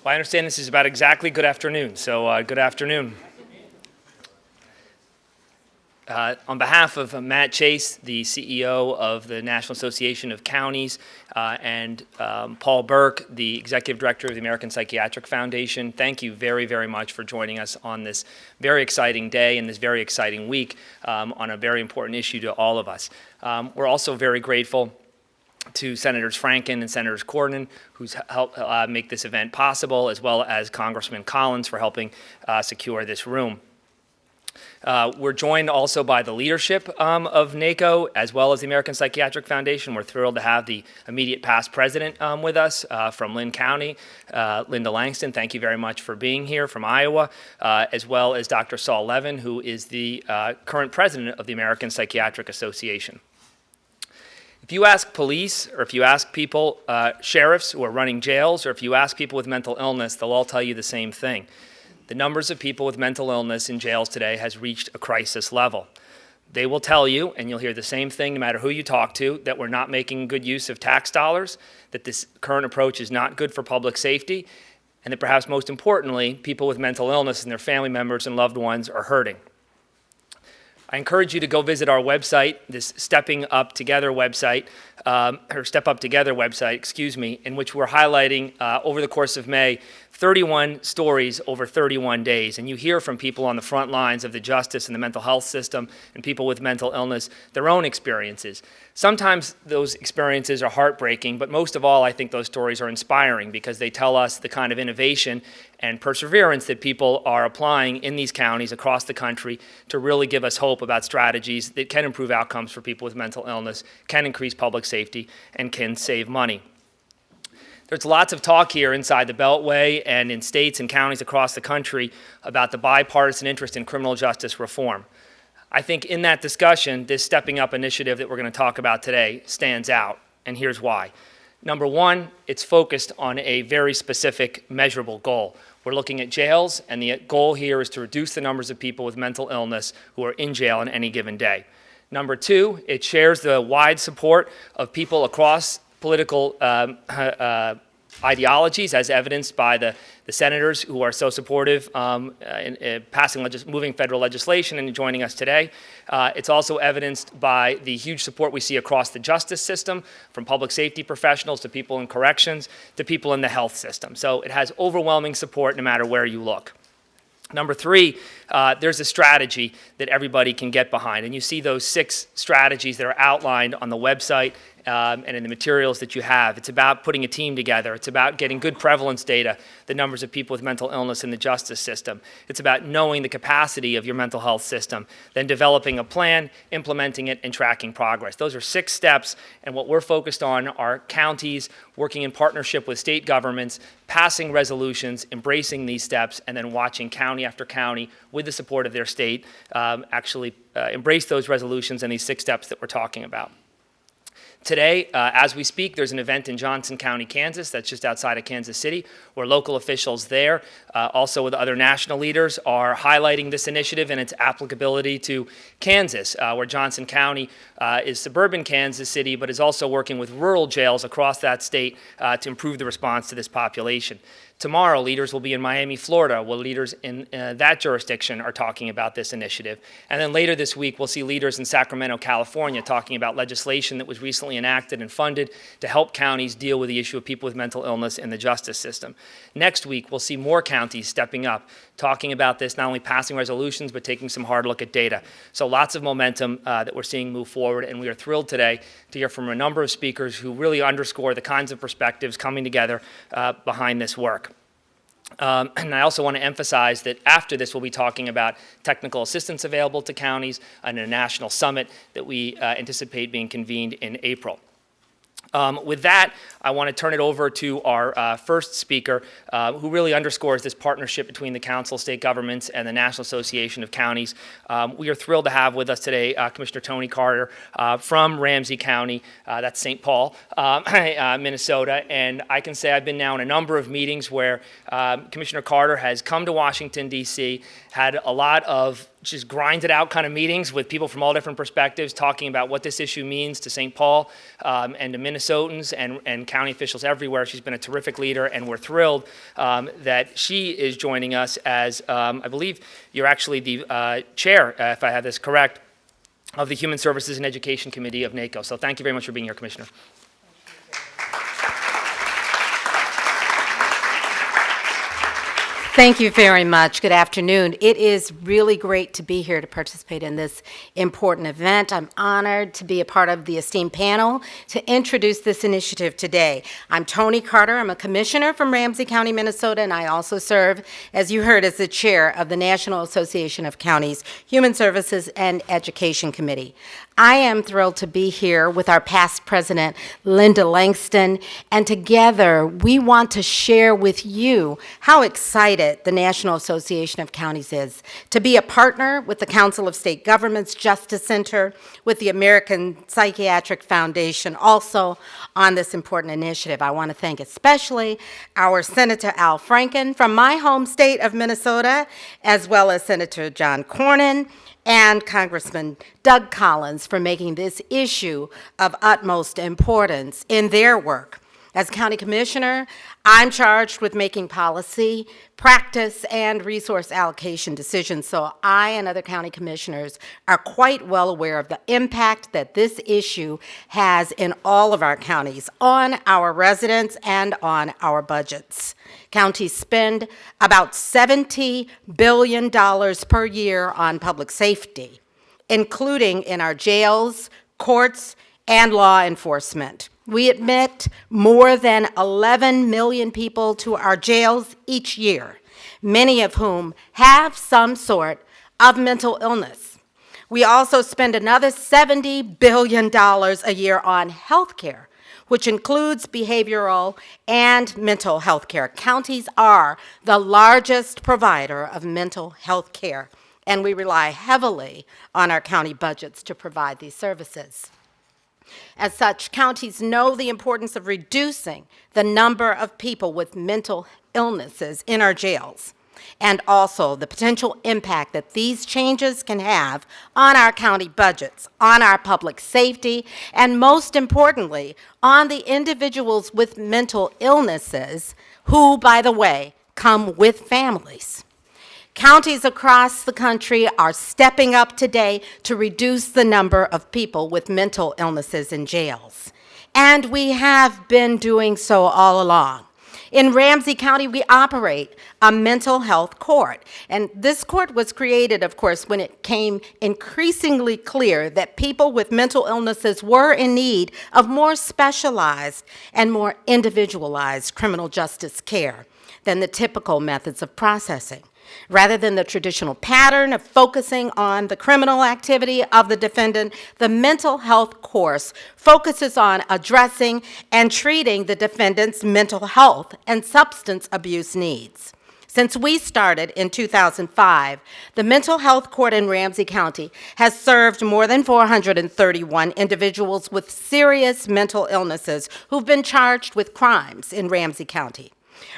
Well, I understand this is about exactly good afternoon, so good afternoon. On behalf of Matt Chase, the CEO of the National Association of Counties, and Paul Burke, the Executive Director of the American Psychiatric Foundation, thank you very, very much for joining us on this very exciting day and this very exciting week on a very important issue to all of us. We're also very grateful to Senators Franken and Senators Cornyn, who's helped make this event possible, as well as Congressman Collins for helping secure this room. We're joined also by the leadership of NACO, as well as the American Psychiatric Foundation. We're thrilled to have the immediate past president with us from Lynn County, Linda Langston. Thank you very much for being here from Iowa, as well as Dr. Saul Levan, who is the current president of the American Psychiatric Association. If you ask police, or if you ask people, sheriffs who are running jails, or if you ask people with mental illness, they'll all tell you the same thing. The numbers of people with mental illness in jails today has reached a crisis level. They will tell you, and you'll hear the same thing no matter who you talk to, that we're not making good use of tax dollars, that this current approach is not good for public safety, and that perhaps most importantly, people with mental illness and their family members and loved ones are hurting. I encourage you to go visit our website, this Stepping Up Together website, or Step Up Together website, excuse me, in which we're highlighting over the course of May 31 stories over 31 days. And you hear from people on the front lines of the justice and the mental health system and people with mental illness, their own experiences. Sometimes those experiences are heartbreaking, but most of all, I think those stories are inspiring because they tell us the kind of innovation and perseverance that people are applying in these counties across the country to really give us hope about strategies that can improve outcomes for people with mental illness, can increase public safety, and can save money. There's lots of talk here inside the Beltway and in states and counties across the country about the bipartisan interest in criminal justice reform. I think in that discussion, this Stepping Up initiative that we're going to talk about today stands out, and here's why. Number one, it's focused on a very specific, measurable goal. We're looking at jails, and the goal here is to reduce the numbers of people with mental illness who are in jail on any given day. Number two, it shares the wide support of people across political ideologies, as evidenced by the senators who are so supportive in passing moving federal legislation and joining us today. It's also evidenced by the huge support we see across the justice system, from public safety professionals to people in corrections to people in the health system. So it has overwhelming support no matter where you look. Number three, there's a strategy that everybody can get behind. And you see those 6 strategies that are outlined on the website and in the materials that you have. It's about putting a team together. It's about getting good prevalence data, the numbers of people with mental illness in the justice system. It's about knowing the capacity of your mental health system, then developing a plan, implementing it, and tracking progress. Those are 6 steps, and what we're focused on are counties working in partnership with state governments, passing resolutions, embracing these steps, and then watching county after county with the support of their state actually embrace those resolutions and these 6 steps that we're talking about. Today, as we speak, there's an event in Johnson County, Kansas, that's just outside of Kansas City, where local officials there, also with other national leaders, are highlighting this initiative and its applicability to Kansas, where Johnson County is suburban Kansas City, but is also working with rural jails across that state to improve the response to this population. Tomorrow, leaders will be in Miami, Florida, where leaders in that jurisdiction are talking about this initiative. And then later this week, we'll see leaders in Sacramento, California, talking about legislation that was recently enacted and funded to help counties deal with the issue of people with mental illness in the justice system. Next week, we'll see more counties stepping up, talking about this, not only passing resolutions, but taking some hard look at data. So lots of momentum that we're seeing move forward, and we are thrilled today to hear from a number of speakers who really underscore the kinds of perspectives coming together behind this work. And I also want to emphasize that after this, we'll be talking about technical assistance available to counties and a national summit that we anticipate being convened in April. With that, I want to turn it over to our first speaker, who really underscores this partnership between the Council of State Governments and the National Association of Counties. We are thrilled to have with us today Commissioner Tony Carter from Ramsey County, that's St. Paul, Minnesota. And I can say I've been now in a number of meetings where Commissioner Carter has come to Washington, D.C., had a lot of just grinded out kind of meetings with people from all different perspectives, talking about what this issue means to St. Paul and to Minnesotans and county officials everywhere. She's been a terrific leader, and we're thrilled that she is joining us as, I believe you're actually the chair, if I have this correct, of the Human Services and Education Committee of NACO. So thank you very much for being here, Commissioner. Thank you very much. Good afternoon. It is really great to be here to participate in this important event. I'm honored to be a part of the esteemed panel to introduce this initiative today. I'm Tony Carter. I'm a commissioner from Ramsey County, Minnesota, and I also serve, as you heard, as the chair of the National Association of Counties Human Services and Education Committee. I am thrilled to be here with our past president, Linda Langston, and together we want to share with you how excited the National Association of Counties is to be a partner with the Council of State Governments Justice Center, with the American Psychiatric Foundation, also on this important initiative. I want to thank especially our Senator Al Franken from my home state of Minnesota, as well as Senator John Cornyn, and Congressman Doug Collins for making this issue of utmost importance in their work. As county commissioner, I'm charged with making policy, practice, and resource allocation decisions, so I and other county commissioners are quite well aware of the impact that this issue has in all of our counties, on our residents and on our budgets. Counties spend about $70 billion per year on public safety, including in our jails, courts, and law enforcement. We admit more than 11 million people to our jails each year, many of whom have some sort of mental illness. We also spend another $70 billion a year on health care, which includes behavioral and mental health care. Counties are the largest provider of mental health care, and we rely heavily on our county budgets to provide these services. As such, counties know the importance of reducing the number of people with mental illnesses in our jails, and also the potential impact that these changes can have on our county budgets, on our public safety, and most importantly, on the individuals with mental illnesses who, by the way, come with families. Counties across the country are stepping up today to reduce the number of people with mental illnesses in jails. And we have been doing so all along. In Ramsey County, we operate a mental health court. And this court was created, of course, when it became increasingly clear that people with mental illnesses were in need of more specialized and more individualized criminal justice care than the typical methods of processing. Rather than the traditional pattern of focusing on the criminal activity of the defendant, the mental health course focuses on addressing and treating the defendant's mental health and substance abuse needs. Since we started in 2005, the mental health court in Ramsey County has served more than 431 individuals with serious mental illnesses who've been charged with crimes in Ramsey County.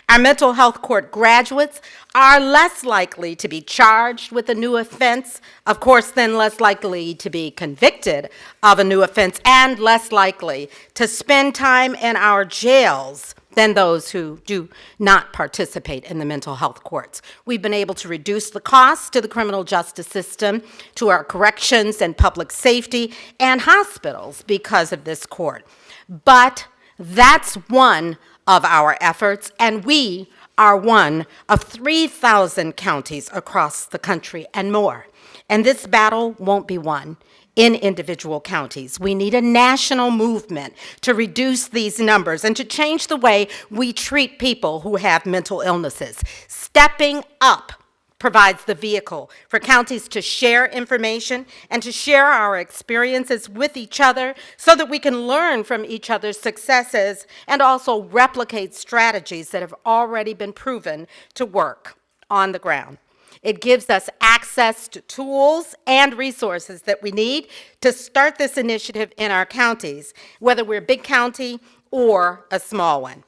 Our mental health court graduates are less likely to be charged with a new offense, of course, then less likely to be convicted of a new offense, and less likely to spend time in our jails than those who do not participate in the mental health courts. We've been able to reduce the costs to the criminal justice system, to our corrections and public safety, and hospitals because of this court. But that's one of our efforts, and we are one of 3,000 counties across the country and more. And this battle won't be won in individual counties. We need a national movement to reduce these numbers and to change the way we treat people who have mental illnesses. Stepping up provides the vehicle for counties to share information and to share our experiences with each other so that we can learn from each other's successes and also replicate strategies that have already been proven to work on the ground. It gives us access to tools and resources that we need to start this initiative in our counties, whether we're a big county or a small one.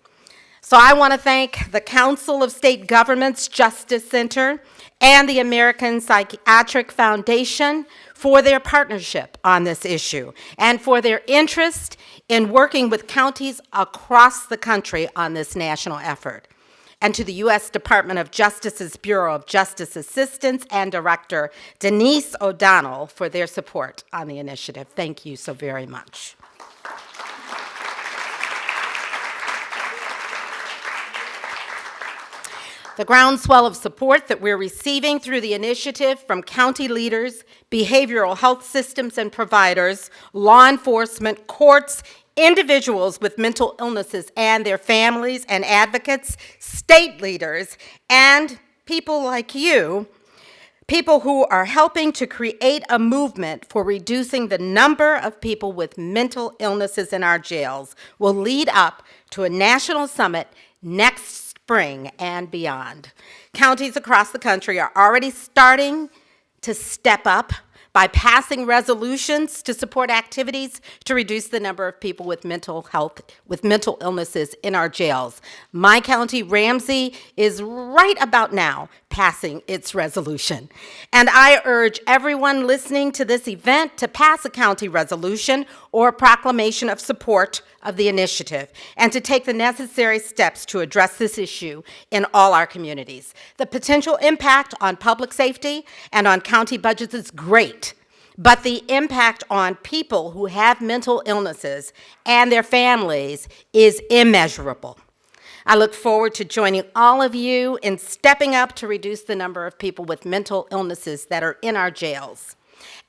So I want to thank the Council of State Governments Justice Center and the American Psychiatric Foundation for their partnership on this issue and for their interest in working with counties across the country on this national effort. And to the U.S. Department of Justice's Bureau of Justice Assistance and Director Denise O'Donnell for their support on the initiative. Thank you so very much. The groundswell of support that we're receiving through the initiative from county leaders, behavioral health systems and providers, law enforcement, courts, individuals with mental illnesses and their families and advocates, state leaders, and people like you, people who are helping to create a movement for reducing the number of people with mental illnesses in our jails, will lead up to a national summit next spring and beyond. Counties across the country are already starting to step up by passing resolutions to support activities to reduce the number of people with mental illnesses in our jails. My county, Ramsey, is right about now passing its resolution. And I urge everyone listening to this event to pass a county resolution or a proclamation of support of the initiative and to take the necessary steps to address this issue in all our communities. The potential impact on public safety and on county budgets is great, but the impact on people who have mental illnesses and their families is immeasurable. I look forward to joining all of you in stepping up to reduce the number of people with mental illnesses that are in our jails.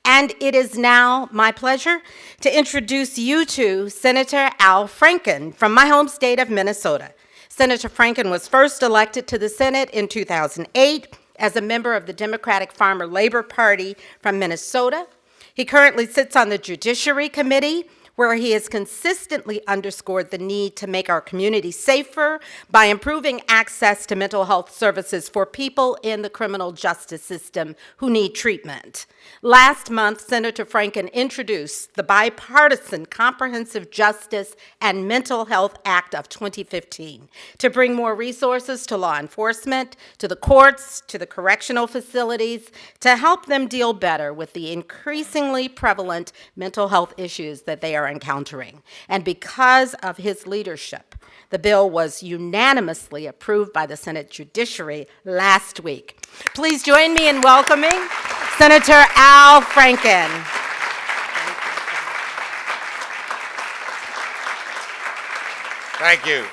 And it is now my pleasure to introduce you to Senator Al Franken from my home state of Minnesota. Senator Franken was first elected to the Senate in 2008 as a member of the Democratic Farmer Labor Party from Minnesota. He currently sits on the Judiciary Committee, where he has consistently underscored the need to make our community safer by improving access to mental health services for people in the criminal justice system who need treatment. Last month, Senator Franken introduced the bipartisan Comprehensive Justice and Mental Health Act of 2015 to bring more resources to law enforcement, to the courts, to the correctional facilities, to help them deal better with the increasingly prevalent mental health issues that they are encountering. And because of his leadership, the bill was unanimously approved by the Senate Judiciary last week. Please join me in welcoming Senator Al Franken. Thank you.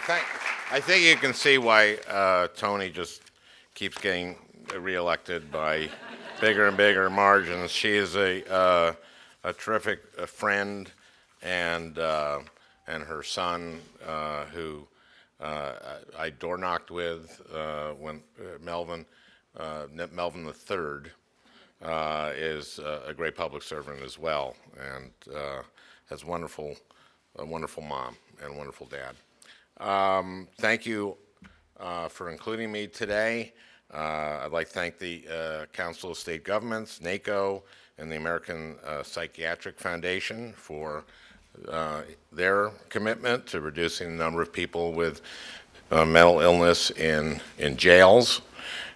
I think you can see why Tony just keeps getting reelected by bigger and bigger margins. She is a terrific friend, and her son, who I door knocked with when Melvin the Third is a great public servant as well, and has a wonderful mom and a wonderful dad. Thank you for including me today. I'd like to thank the Council of State Governments, NACO, and the American Psychiatric Foundation for their commitment to reducing the number of people with mental illness in jails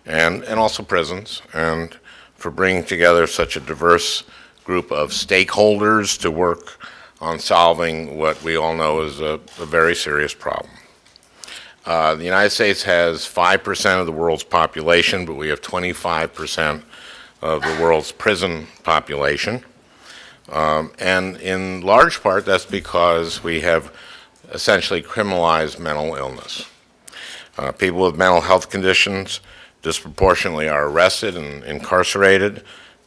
and also prisons, and for bringing together such a diverse group of stakeholders to work on solving what we all know is a very serious problem. The United States has 5% of the world's population, but we have 25% of the world's prison population. And in large part, that's because we have essentially criminalized mental illness. People with mental health conditions disproportionately are arrested and incarcerated,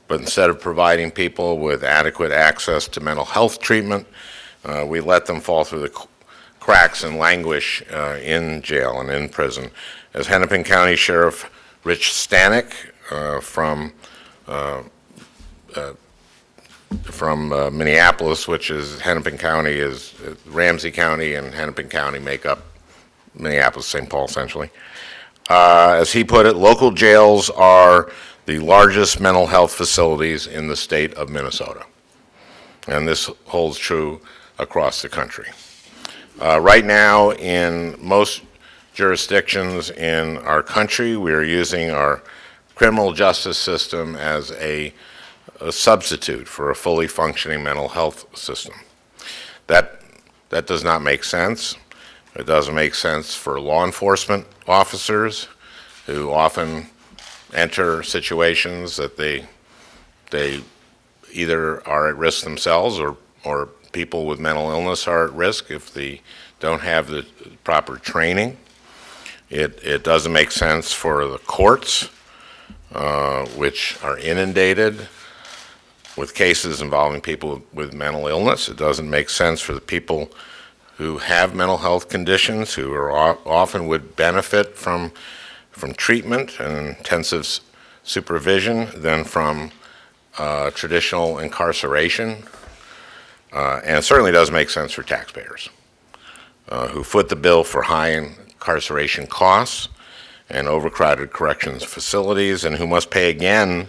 but instead of providing people with adequate access to mental health treatment, we let them fall through the cracks and languish in jail and in prison. As Hennepin County Sheriff Rich Stanek from Minneapolis, which is Hennepin County, is Ramsey County, and Hennepin County make up Minneapolis, St. Paul, essentially. As he put it, local jails are the largest mental health facilities in the state of Minnesota. And this holds true across the country. Right now, in most jurisdictions in our country, we are using our criminal justice system as a substitute for a fully functioning mental health system. That does not make sense. It doesn't make sense for law enforcement officers who often enter situations that they either are at risk themselves or people with mental illness are at risk if they don't have the proper training. It doesn't make sense for the courts, which are inundated with cases involving people with mental illness. It doesn't make sense for the people who have mental health conditions, who are often would benefit from treatment and intensive supervision than from traditional incarceration. And it certainly doesn't make sense for taxpayers who foot the bill for high incarceration costs and overcrowded corrections facilities, and who must pay again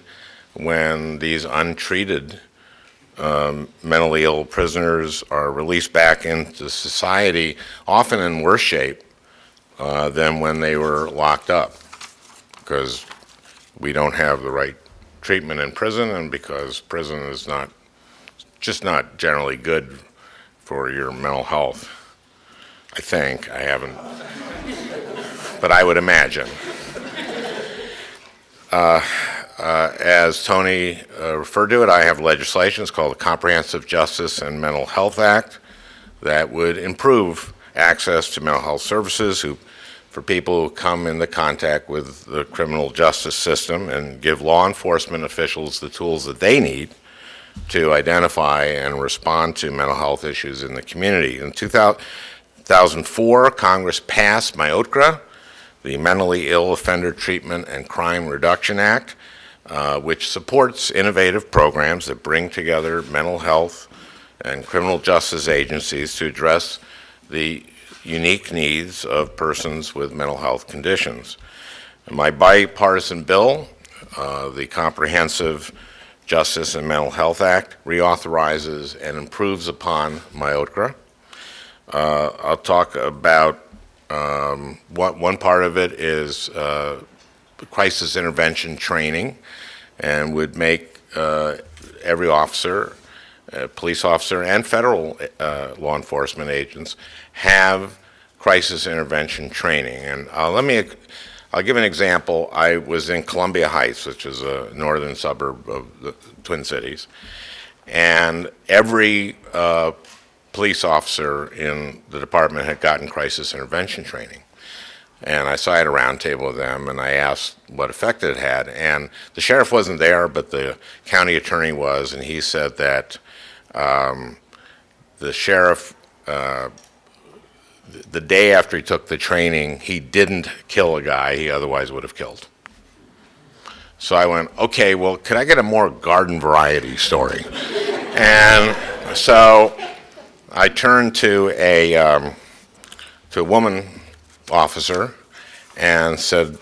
when these untreated mentally ill prisoners are released back into society, often in worse shape than when they were locked up, because we don't have the right treatment in prison, and because prison is just not generally good for your mental health. I think. I haven't, but I would imagine. As Tony referred to it, I have legislation. It's called the Comprehensive Justice and Mental Health Act that would improve access to mental health services for people who come into contact with the criminal justice system, and give law enforcement officials the tools that they need to identify and respond to mental health issues in the community. In 2004, Congress passed MIOTCRA, the Mentally Ill Offender Treatment and Crime Reduction Act, which supports innovative programs that bring together mental health and criminal justice agencies to address the unique needs of persons with mental health conditions. My bipartisan bill, the Comprehensive Justice and Mental Health Act, reauthorizes and improves upon MIOTCRA. I'll talk about one part of it is crisis intervention training, and would make every officer, police officer, and federal law enforcement agents have crisis intervention training. And I'll give an example. I was in Columbia Heights, which is a northern suburb of the Twin Cities, and every police officer in the department had gotten crisis intervention training. And I had a round table with them, and I asked what effect it had. And the sheriff wasn't there, but the county attorney was, and he said that the sheriff, the day after he took the training, he didn't kill a guy he otherwise would have killed. So I went, okay, well, could I get a more garden variety story? And so I turned to a woman officer and said,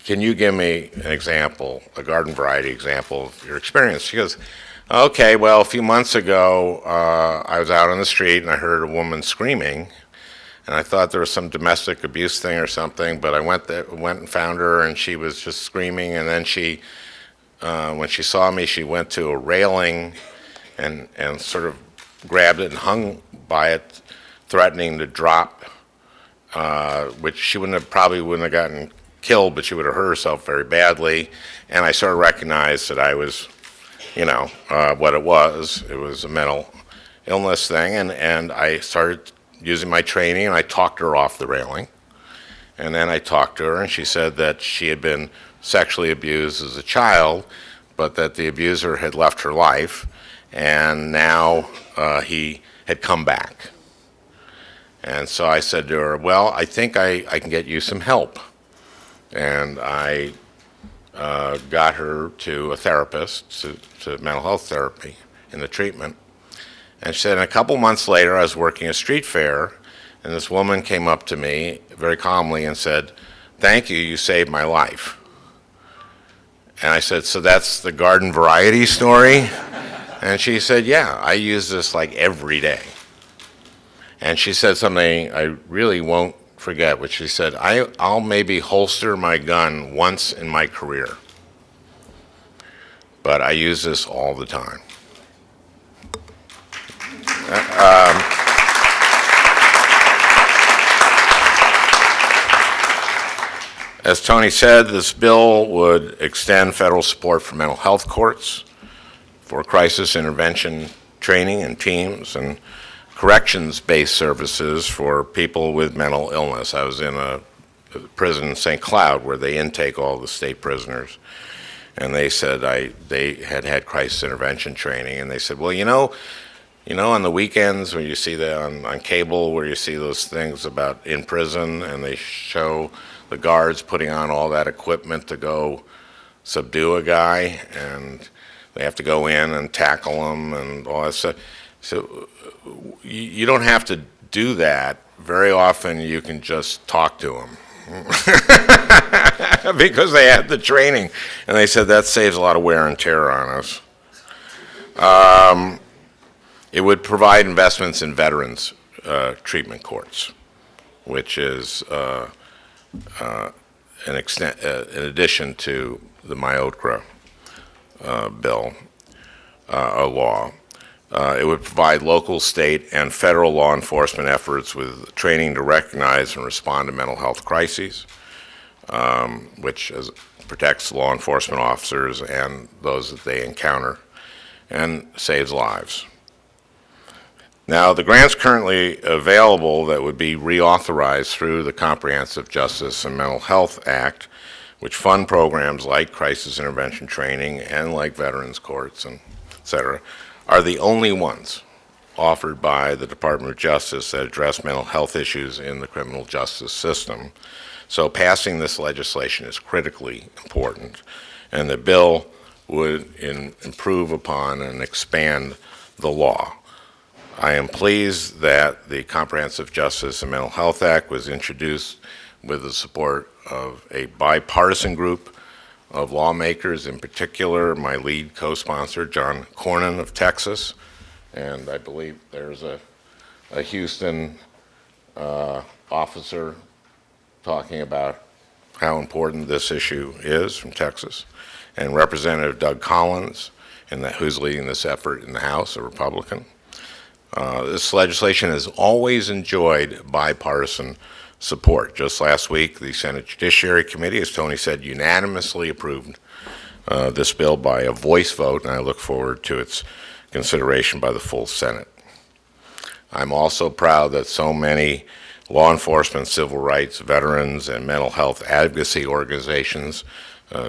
can you give me an example, a garden variety example of your experience? She goes, okay, well, a few months ago, I was out on the street and I heard a woman screaming, and I thought there was some domestic abuse thing or something, but I went and found her, and she was just screaming, and then she, when she saw me, she went to a railing and sort of grabbed it and hung by it, threatening to drop, which she probably wouldn't have gotten killed, but she would have hurt herself very badly. And I sort of recognized that I was, what it was. It was a mental illness thing, and I started using my training, and I talked her off the railing. And then I talked to her, and she said that she had been sexually abused as a child, but that the abuser had left her life, and now he had come back. And so I said to her, well, I think I can get you some help. And I got her to a therapist, to mental health therapy in the treatment. And she said, and a couple months later, I was working a street fair, and this woman came up to me very calmly and said, thank you, you saved my life. And I said, so that's the garden variety story? And she said, yeah, I use this like every day. And she said something I really won't forget, which she said, I'll maybe holster my gun once in my career. but I use this all the time. As Tony said, this bill would extend federal support for mental health courts, for crisis intervention training and teams, and corrections-based services for people with mental illness. I was in a prison in St. Cloud where they intake all the state prisoners, and they said they had crisis intervention training, and they said, well, you know, on the weekends when you see that on cable where you see those things about in prison and they show the guards putting on all that equipment to go subdue a guy, and they have to go in and tackle him and all that stuff. So you don't have to do that. Very often you can just talk to him because they had the training. And they said that saves a lot of wear and tear on us. It would provide investments in veterans treatment courts, which is in addition to the Myokra bill, a law. It would provide local, state, and federal law enforcement efforts with training to recognize and respond to mental health crises, which protects law enforcement officers and those that they encounter, and saves lives. Now, the grants currently available that would be reauthorized through the Comprehensive Justice and Mental Health Act, which fund programs like crisis intervention training and like veterans courts, and et cetera, are the only ones offered by the Department of Justice that address mental health issues in the criminal justice system. So passing this legislation is critically important, and the bill would improve upon and expand the law. I am pleased that the Comprehensive Justice and Mental Health Act was introduced with the support of a bipartisan group of lawmakers, in particular my lead co-sponsor, John Cornyn of Texas, and I believe there's a Houston officer talking about how important this issue is from Texas, and Representative Doug Collins, who's leading this effort in the House, a Republican. This legislation has always enjoyed bipartisan support. Just last week, the Senate Judiciary Committee, as Tony said, unanimously approved this bill by a voice vote, and I look forward to its consideration by the full Senate. I'm also proud that so many law enforcement, civil rights, veterans, and mental health advocacy organizations,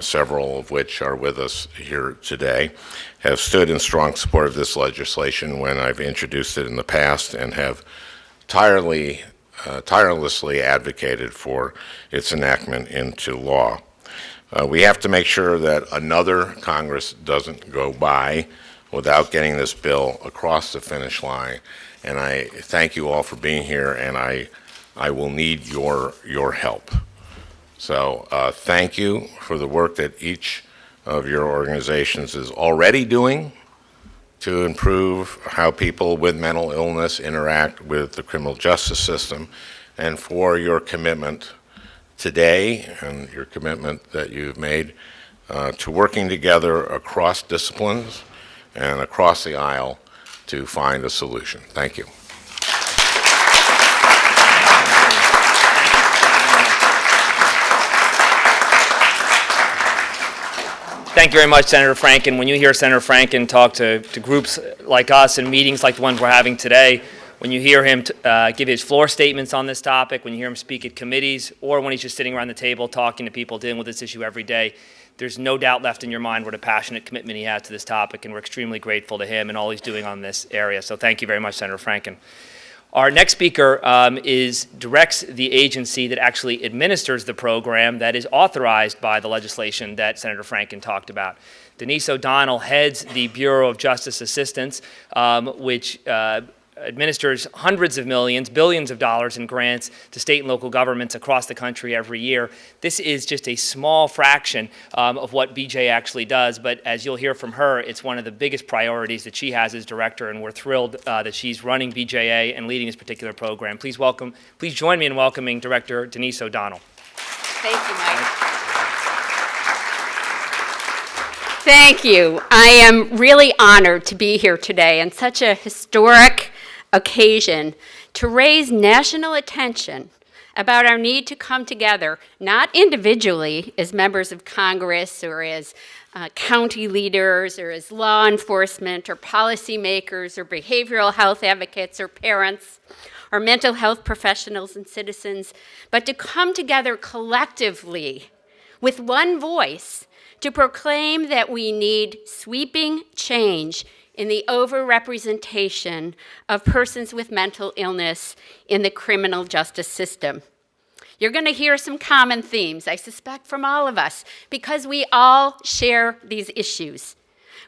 several of which are with us here today, have stood in strong support of this legislation when I've introduced it in the past, and have tirelessly advocated for its enactment into law. We have to make sure that another Congress doesn't go by without getting this bill across the finish line, and I thank you all for being here, and I will need your help. So thank you for the work that each of your organizations is already doing to improve how people with mental illness interact with the criminal justice system, and for your commitment today and your commitment that you've made to working together across disciplines and across the aisle to find a solution. Thank you. Thank you very much, Senator Franken. When you hear Senator Franken talk to groups like us and meetings like the ones we're having today, when you hear him give his floor statements on this topic, when you hear him speak at committees, or when he's just sitting around the table talking to people dealing with this issue every day, there's no doubt left in your mind what a passionate commitment he has to this topic, and we're extremely grateful to him and all he's doing on this area. So thank you very much, Senator Franken. Our next speaker directs the agency that actually administers the program that is authorized by the legislation that Senator Franken talked about. Denise O'Donnell heads the Bureau of Justice Assistance, which administers hundreds of millions, billions of dollars in grants to state and local governments across the country every year. This is just a small fraction of what BJ actually does, but as you'll hear from her, it's one of the biggest priorities that she has as director, and we're thrilled that she's running BJA and leading this particular program. Please join me in welcoming Director Denise O'Donnell. Thank you, Mike. Thank you. I am really honored to be here today on such a historic occasion to raise national attention about our need to come together, not individually as members of Congress or as county leaders or as law enforcement or policymakers or behavioral health advocates or parents or mental health professionals and citizens, but to come together collectively with one voice to proclaim that we need sweeping change in the overrepresentation of persons with mental illness in the criminal justice system. You're going to hear some common themes, I suspect, from all of us, because we all share these issues.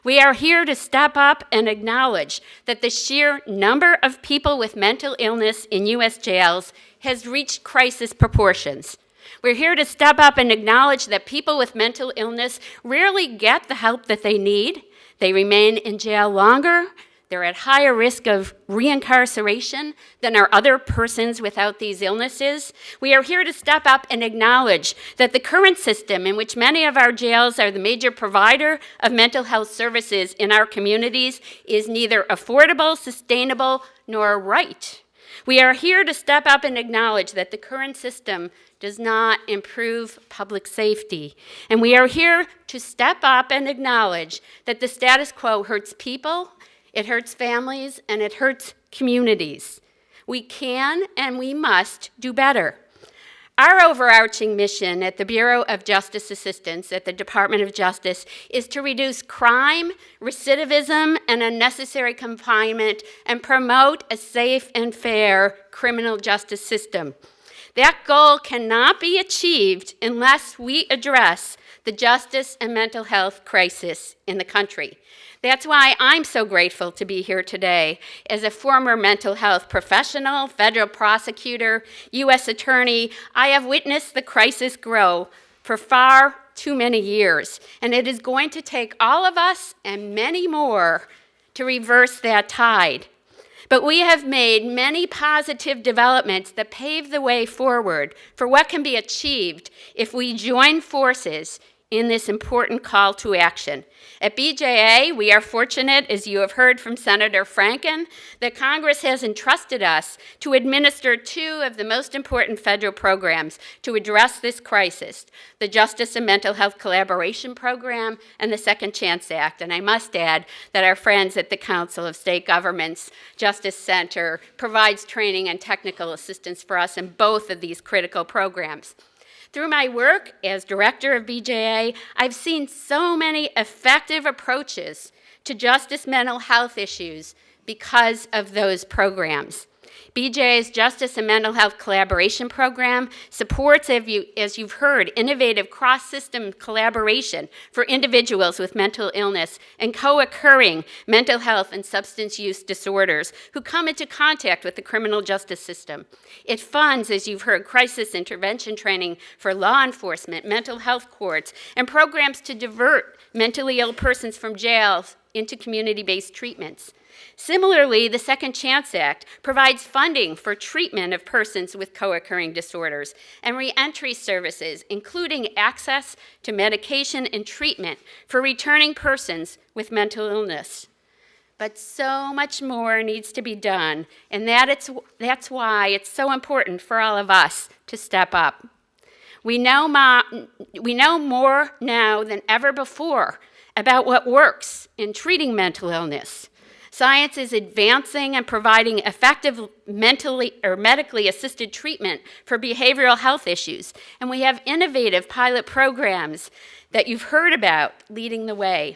We are here to step up and acknowledge that the sheer number of people with mental illness in U.S. jails has reached crisis proportions. We're here to step up and acknowledge that people with mental illness rarely get the help that they need. They remain in jail longer. They're at higher risk of reincarceration than are other persons without these illnesses. We are here to step up and acknowledge that the current system in which many of our jails are the major provider of mental health services in our communities is neither affordable, sustainable, nor right. We are here to step up and acknowledge that the current system does not improve public safety. And we are here to step up and acknowledge that the status quo hurts people, it hurts families, and it hurts communities. We can and we must do better. Our overarching mission at the Bureau of Justice Assistance at the Department of Justice is to reduce crime, recidivism, and unnecessary confinement and promote a safe and fair criminal justice system. That goal cannot be achieved unless we address the justice and mental health crisis in the country. That's why I'm so grateful to be here today. As a former mental health professional, federal prosecutor, U.S. attorney, I have witnessed the crisis grow for far too many years, and it is going to take all of us and many more to reverse that tide. But we have made many positive developments that pave the way forward for what can be achieved if we join forces in this important call to action. At BJA, we are fortunate, as you have heard from Senator Franken, that Congress has entrusted us to administer two of the most important federal programs to address this crisis, the Justice and Mental Health Collaboration Program and the Second Chance Act. And I must add that our friends at the Council of State Governments Justice Center provides training and technical assistance for us in both of these critical programs. Through my work as director of BJA, I've seen so many effective approaches to justice mental health issues because of those programs. BJA's Justice and Mental Health Collaboration Program supports, as you've heard, innovative cross-system collaboration for individuals with mental illness and co-occurring mental health and substance use disorders who come into contact with the criminal justice system. It funds, as you've heard, crisis intervention training for law enforcement, mental health courts, and programs to divert mentally ill persons from jails into community-based treatments. Similarly, the Second Chance Act provides funding for treatment of persons with co-occurring disorders and reentry services, including access to medication and treatment for returning persons with mental illness. But so much more needs to be done, and that's why it's so important for all of us to step up. We know more now than ever before about what works in treating mental illness. Science is advancing and providing effective medically assisted treatment for behavioral health issues. And we have innovative pilot programs that you've heard about leading the way.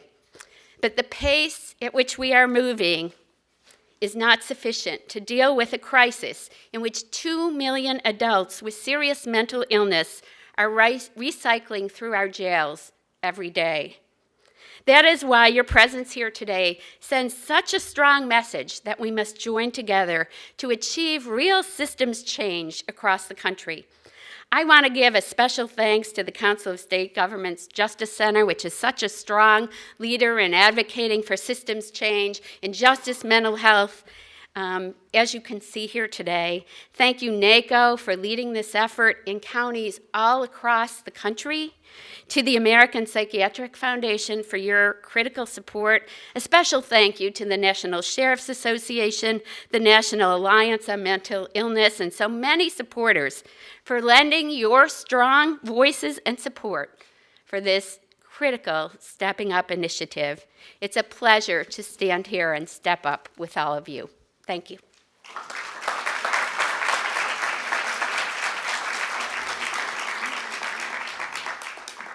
But the pace at which we are moving is not sufficient to deal with a crisis in which 2 million adults with serious mental illness are recycling through our jails every day. That is why your presence here today sends such a strong message that we must join together to achieve real systems change across the country. I want to give a special thanks to the Council of State Governments Justice Center, which is such a strong leader in advocating for systems change in justice, mental health, As you can see here today, thank you, NACO, for leading this effort in counties all across the country, to the American Psychiatric Foundation for your critical support. A special thank you to the National Sheriff's Association, the National Alliance on Mental Illness, and so many supporters for lending your strong voices and support for this critical Stepping Up initiative. It's a pleasure to stand here and step up with all of you. Thank you.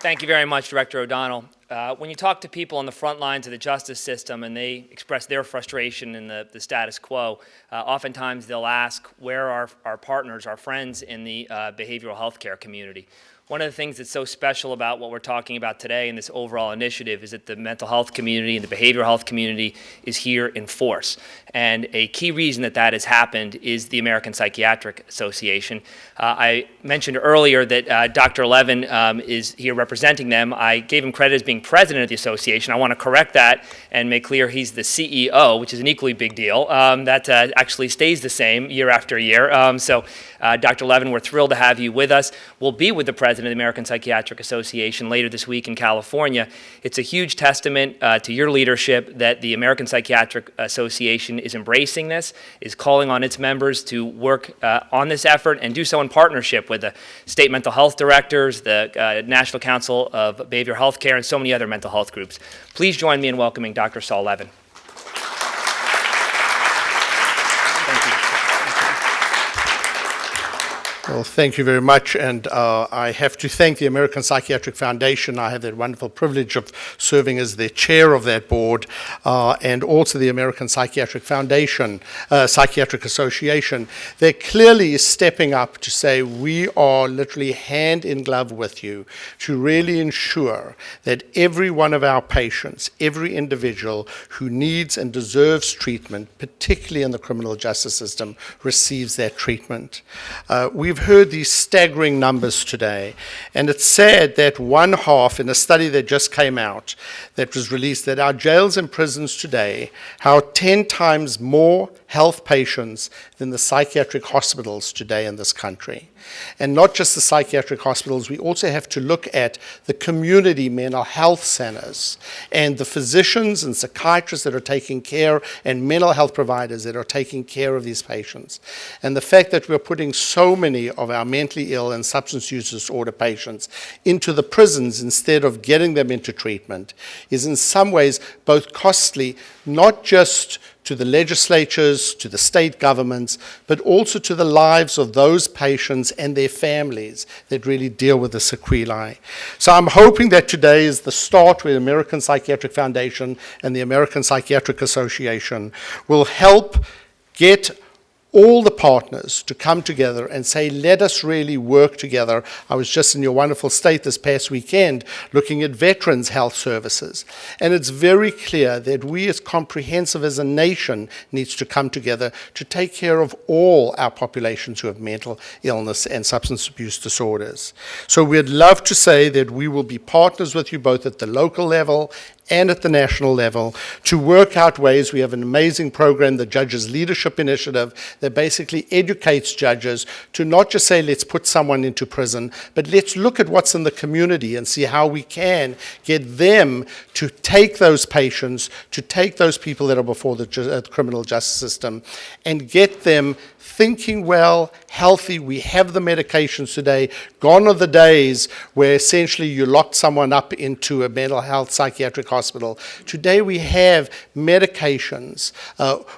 Thank you very much, Director O'Donnell. When you talk to people on the front lines of the justice system and they express their frustration in the status quo, oftentimes they'll ask where are our partners, our friends in the behavioral health care community. One of the things that's so special about what we're talking about today in this overall initiative is that the mental health community and the behavioral health community is here in force. And a key reason that that has happened is the American Psychiatric Association. I mentioned earlier that Dr. Levan is here representing them. I gave him credit as being president of the association. I want to correct that and make clear he's the CEO, which is an equally big deal. That actually stays the same year after year. Dr. Levan, we're thrilled to have you with us. We'll be with the president of the American Psychiatric Association later this week in California. It's a huge testament to your leadership that the American Psychiatric Association is embracing this, is calling on its members to work on this effort and do so in partnership with the state mental health directors, the National Council of Behavioral Health Care, and so many other mental health groups. Please join me in welcoming Dr. Saul Levan. Well, thank you very much, and I have to thank the American Psychiatric Foundation. I have the wonderful privilege of serving as the chair of that board, and also the American Psychiatric Foundation, Psychiatric Association. They're clearly stepping up to say we are literally hand in glove with you to really ensure that every one of our patients, every individual who needs and deserves treatment, particularly in the criminal justice system, receives that treatment. We've heard these staggering numbers today, and it's sad that one half, in a study that just came out that was released, that our jails and prisons today house 10 times more health patients than the psychiatric hospitals today in this country. And not just the psychiatric hospitals, we also have to look at the community mental health centers and the physicians and psychiatrists that are taking care and mental health providers that are taking care of these patients. And the fact that we're putting so many of our mentally ill and substance use disorder patients into the prisons instead of getting them into treatment is in some ways both costly, not just to the legislatures, to the state governments, but also to the lives of those patients and their families that really deal with the sequelae. So I'm hoping that today is the start where the American Psychiatric Foundation and the American Psychiatric Association will help get all the partners to come together and say, let us really work together. I was just in your wonderful state this past weekend looking at veterans' health services. And it's very clear that we as comprehensive as a nation needs to come together to take care of all our populations who have mental illness and substance abuse disorders. So we'd love to say that we will be partners with you both at the local level and at the national level to work out ways. We have an amazing program, the Judges Leadership Initiative, that basically educates judges to not just say, let's put someone into prison, but let's look at what's in the community and see how we can get them to take those patients, to take those people that are before the criminal justice system, and get them thinking well, healthy. We have the medications today. Gone are the days where essentially you locked someone up into a mental health psychiatric hospital. Today we have medications.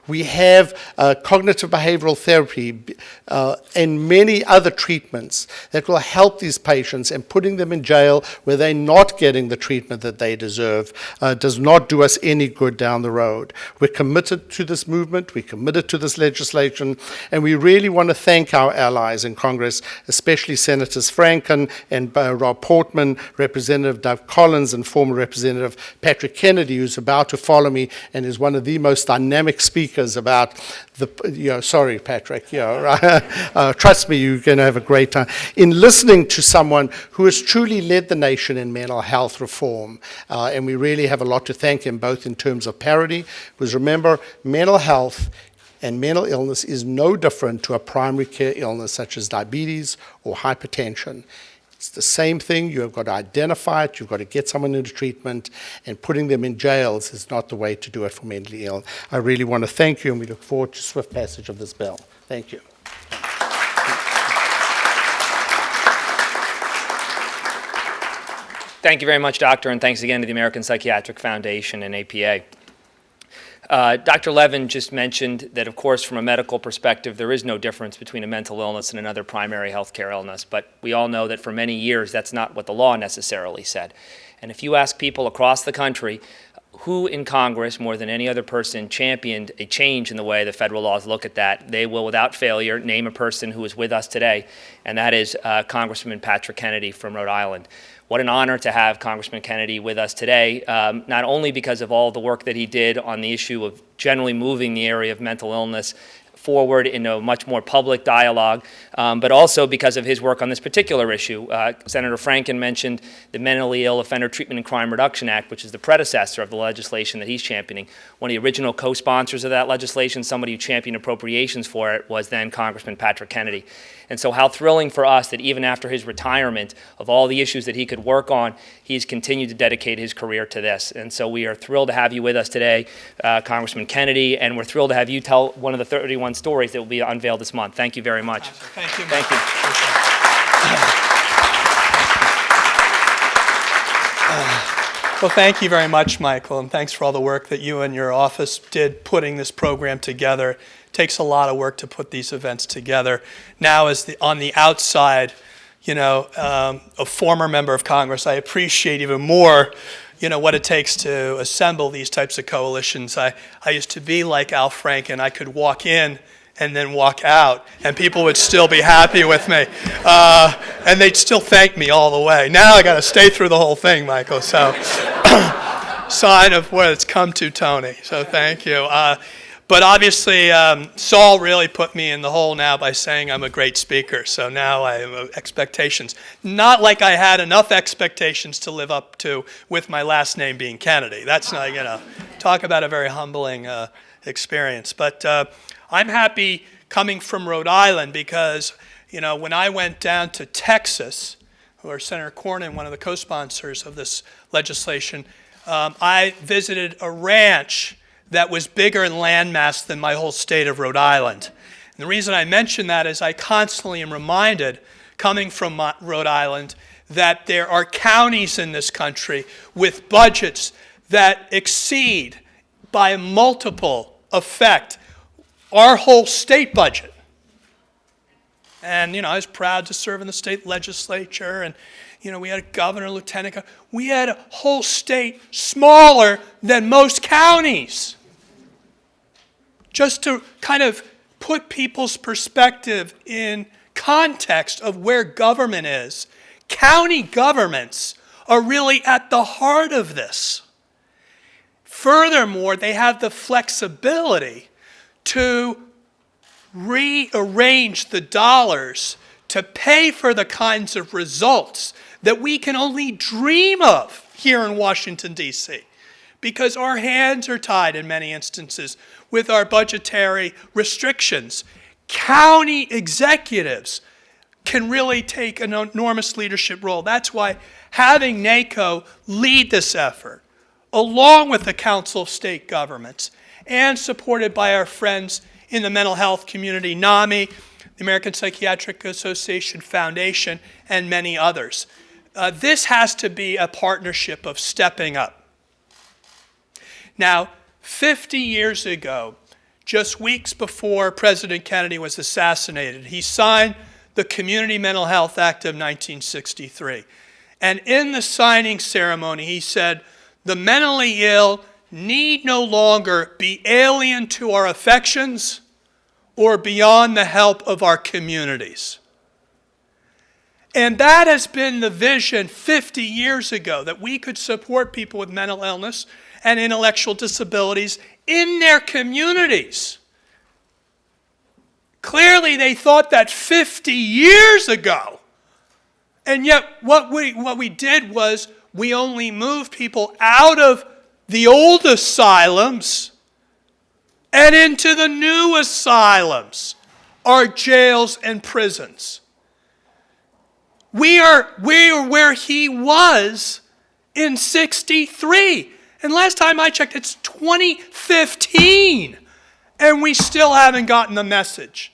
We have cognitive behavioral therapy and many other treatments that will help these patients, and putting them in jail where they're not getting the treatment that they deserve does not do us any good down the road. We're committed to this movement. We're committed to this legislation. And we really want to thank our allies in Congress, especially Senators Franken and Rob Portman, Representative Doug Collins, and former Representative Patrick Kennedy, who's about to follow me and is one of the most dynamic speakers about the, sorry, Patrick, trust me, you're going to have a great time. In listening to someone who has truly led the nation in mental health reform, and we really have a lot to thank him, both in terms of parity, because remember, mental health And mental illness is no different to a primary care illness such as diabetes or hypertension. It's the same thing. You have got to identify it. You've got to get someone into treatment, and putting them in jails is not the way to do it for mentally ill. I really want to thank you, and we look forward to swift passage of this bill. Thank you. Thank you very much, Doctor, and thanks again to the American Psychiatric Foundation and APA. Dr. Levan just mentioned that, of course, from a medical perspective, there is no difference between a mental illness and another primary health care illness. But we all know that for many years, that's not what the law necessarily said. And if you ask people across the country who in Congress, more than any other person, championed a change in the way the federal laws look at that, they will, without failure, name a person who is with us today, and that is Congressman Patrick Kennedy from Rhode Island. What an honor to have Congressman Kennedy with us today, not only because of all the work that he did on the issue of generally moving the area of mental illness forward in a much more public dialogue, but also because of his work on this particular issue. Senator Franken mentioned the Mentally Ill Offender Treatment and Crime Reduction Act, which is the predecessor of the legislation that he's championing. One of the original co-sponsors of that legislation, somebody who championed appropriations for it, was then Congressman Patrick Kennedy. And so how thrilling for us that even after his retirement, of all the issues that he could work on, he's continued to dedicate his career to this. And so we are thrilled to have you with us today, Congressman Kennedy, and we're thrilled to have you tell one of the 31 stories that will be unveiled this month. Thank you very much. Thank you. Thank you. Well, thank you very much, Michael, and thanks for all the work that you and your office did putting this program together. It takes a lot of work to put these events together. Now, on the outside, a former member of Congress, I appreciate even more, what it takes to assemble these types of coalitions. I used to be like Al Franken. I could walk in and then walk out, and people would still be happy with me. And they'd still thank me all the way. Now I got to stay through the whole thing, Michael. So, sign of what it's come to, Tony. So thank you. But obviously, Saul really put me in the hole now by saying I'm a great speaker. So now I have expectations. Not like I had enough expectations to live up to with my last name being Kennedy. That's not, talk about a very humbling experience. But I'm happy coming from Rhode Island because, when I went down to Texas, where Senator Cornyn, one of the co-sponsors of this legislation, I visited a ranch that was bigger in landmass than my whole state of Rhode Island. And the reason I mention that is I constantly am reminded, coming from Rhode Island, that there are counties in this country with budgets that exceed by a multiple effect our whole state budget. And, I was proud to serve in the state legislature, and, we had a governor, lieutenant governor. We had a whole state smaller than most counties. Just to kind of put people's perspective in context of where government is, county governments are really at the heart of this. Furthermore, they have the flexibility to rearrange the dollars to pay for the kinds of results that we can only dream of here in Washington, D.C., because our hands are tied in many instances with our budgetary restrictions. County executives can really take an enormous leadership role. That's why having NACO lead this effort, along with the Council of State Governments, and supported by our friends in the mental health community, NAMI, the American Psychiatric Association Foundation, and many others. This has to be a partnership of stepping up. Now, 50 years ago, just weeks before President Kennedy was assassinated, he signed the Community Mental Health Act of 1963. And in the signing ceremony, he said, "The mentally ill need no longer be alien to our affections or beyond the help of our communities." And that has been the vision 50 years ago, that we could support people with mental illness and intellectual disabilities in their communities. Clearly, they thought that 50 years ago. And yet, what we did was we only moved people out of the old asylums and into the new asylums, our jails and prisons. We are where he was in '63. And last time I checked, it's 2015. And we still haven't gotten the message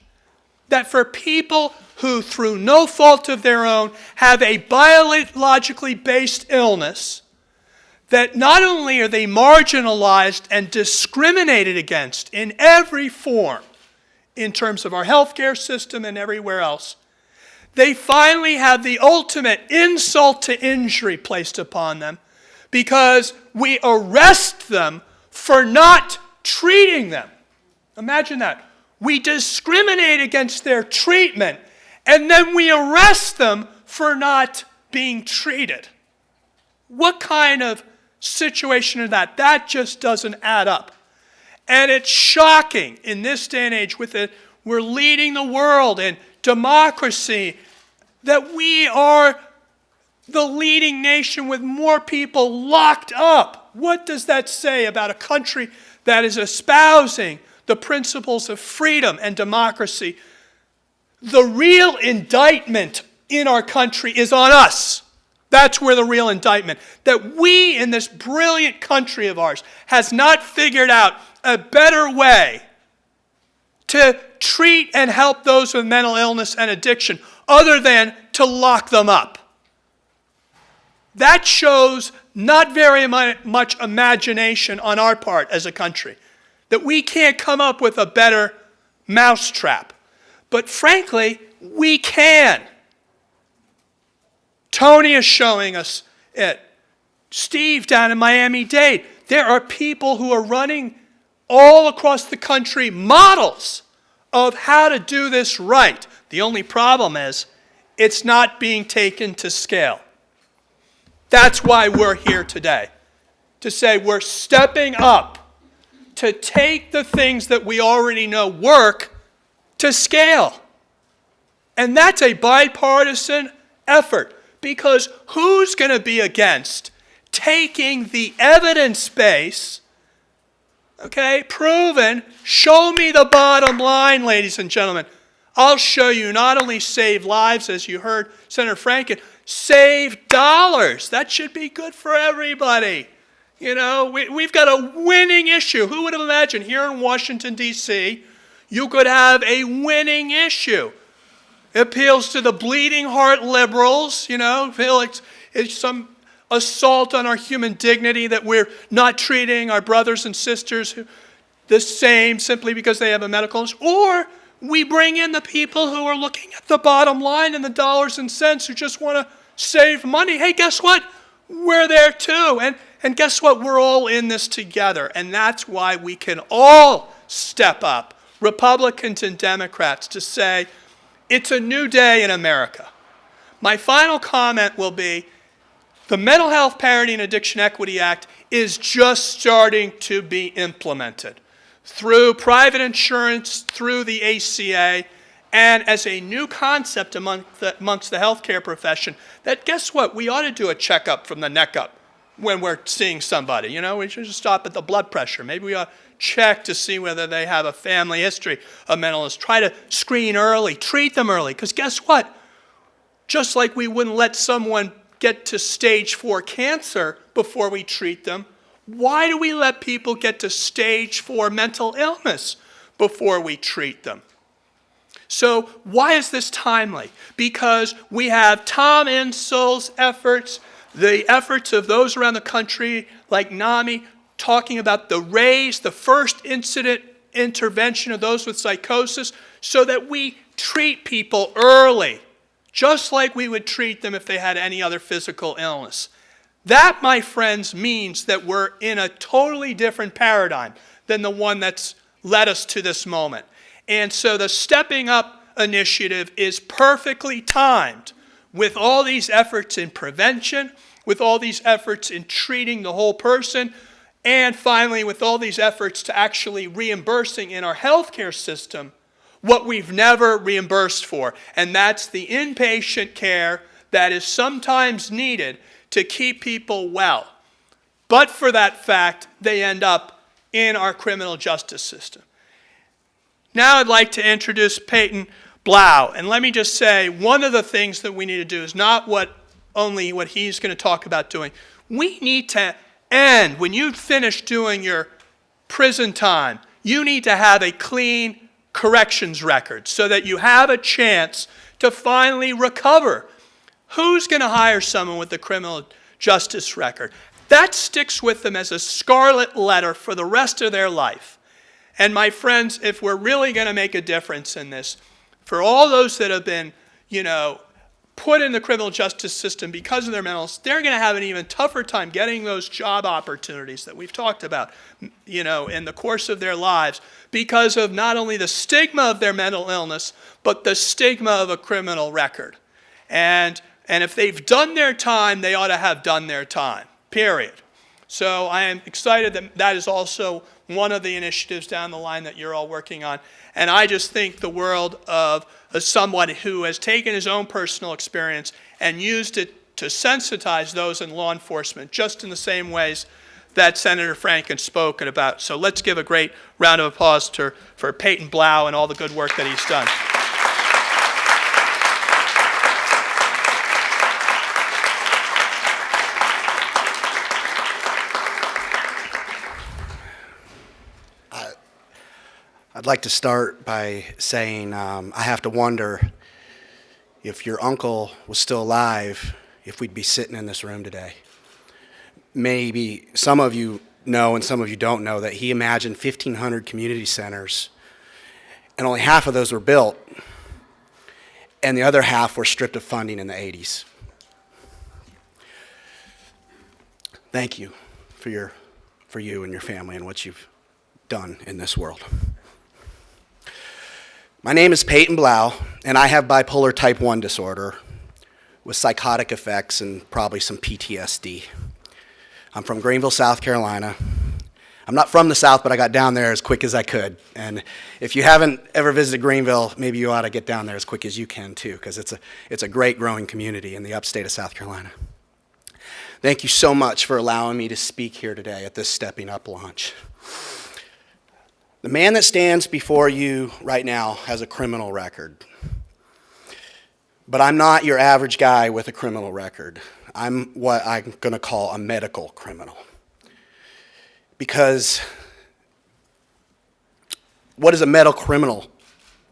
that for people who, through no fault of their own, have a biologically based illness, that not only are they marginalized and discriminated against in every form, in terms of our healthcare system and everywhere else, they finally have the ultimate insult to injury placed upon them because we arrest them for not treating them. Imagine that. We discriminate against their treatment, and then we arrest them for not being treated. What kind of situation is that? That just doesn't add up. And it's shocking in this day and age with it. We're leading the world in democracy, that we are the leading nation with more people locked up. What does that say about a country that is espousing the principles of freedom and democracy? The real indictment in our country is on us. That's where the real indictment, that we in this brilliant country of ours has not figured out a better way to treat and help those with mental illness and addiction other than to lock them up. That shows not very much imagination on our part as a country, that we can't come up with a better mousetrap. But frankly, we can. Tony is showing us it. Steve down in Miami-Dade. There are people who are running all across the country models of how to do this right. The only problem is it's not being taken to scale. That's why we're here today, to say we're stepping up to take the things that we already know work to scale. And that's a bipartisan effort, because who's going to be against taking the evidence base, okay, proven, show me the bottom line, ladies and gentlemen. I'll show you not only save lives, as you heard Senator Franken, save dollars. That should be good for everybody. You know, we've got a winning issue. Who would have imagined here in Washington, D.C., you could have a winning issue? It appeals to the bleeding heart liberals, you know, feel like it's some assault on our human dignity that we're not treating our brothers and sisters the same simply because they have a medical illness. Or we bring in the people who are looking at the bottom line and the dollars and cents, who just want to save money. Hey, guess what? We're there too. And guess what? We're all in this together. And that's why we can all step up, Republicans and Democrats, to say it's a new day in America. My final comment will be, the Mental Health Parity and Addiction Equity Act is just starting to be implemented through private insurance, through the ACA, and as a new concept amongst the healthcare profession, that guess what? We ought to do a checkup from the neck up when we're seeing somebody. You know, we should just stop at the blood pressure. Maybe we ought to check to see whether they have a family history of mental illness. Try to screen early, treat them early, because guess what? Just like we wouldn't let someone get to stage 4 cancer before we treat them, why do we let people get to stage 4 mental illness before we treat them? So why is this timely? Because we have Tom Insull's efforts, the efforts of those around the country like NAMI, talking about the first incident intervention of those with psychosis, so that we treat people early, just like we would treat them if they had any other physical illness. That, my friends, means that we're in a totally different paradigm than the one that's led us to this moment. And so the Stepping Up initiative is perfectly timed with all these efforts in prevention, with all these efforts in treating the whole person, and finally with all these efforts to actually reimbursing in our healthcare system what we've never reimbursed for, and that's the inpatient care that is sometimes needed to keep people well. But for that fact, they end up in our criminal justice system. Now I'd like to introduce Payton Blau. And let me just say, one of the things that we need to do is not only what he's going to talk about doing. We need to end, when you finish doing your prison time, you need to have a clean corrections record so that you have a chance to finally recover. Who's going to hire someone with a criminal justice record? That sticks with them as a scarlet letter for the rest of their life. And my friends, if we're really going to make a difference in this, for all those that have been, put in the criminal justice system because of their mental illness, they're going to have an even tougher time getting those job opportunities that we've talked about, in the course of their lives because of not only the stigma of their mental illness, but the stigma of a criminal record. And if they've done their time, they ought to have done their time, period. So I am excited that that is also one of the initiatives down the line that you're all working on. And I just think the world of someone who has taken his own personal experience and used it to sensitize those in law enforcement, just in the same ways that Senator Franken spoke about. So let's give a great round of applause for Payton Blau and all the good work that he's done. I'd like to start by saying I have to wonder if your uncle was still alive, if we'd be sitting in this room today. Maybe some of you know and some of you don't know that he imagined 1,500 community centers, and only half of those were built, and the other half were stripped of funding in the 80s. Thank you for you and your family and what you've done in this world. My name is Payton Blau, and I have bipolar type 1 disorder with psychotic effects and probably some PTSD. I'm from Greenville, South Carolina. I'm not from the South, but I got down there as quick as I could. And if you haven't ever visited Greenville, maybe you ought to get down there as quick as you can too, because it's a great growing community in the upstate of South Carolina. Thank you so much for allowing me to speak here today at this Stepping Up launch. The man that stands before you right now has a criminal record. But I'm not your average guy with a criminal record. I'm what I'm going to call a medical criminal. Because what is a medical criminal,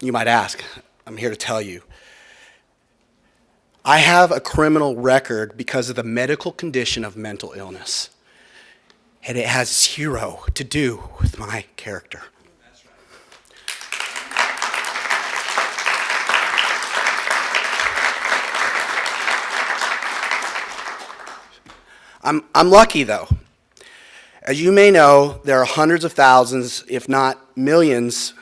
you might ask? I'm here to tell you. I have a criminal record because of the medical condition of mental illness. And it has zero to do with my character. I'm lucky, though. As you may know, there are hundreds of thousands, if not millions,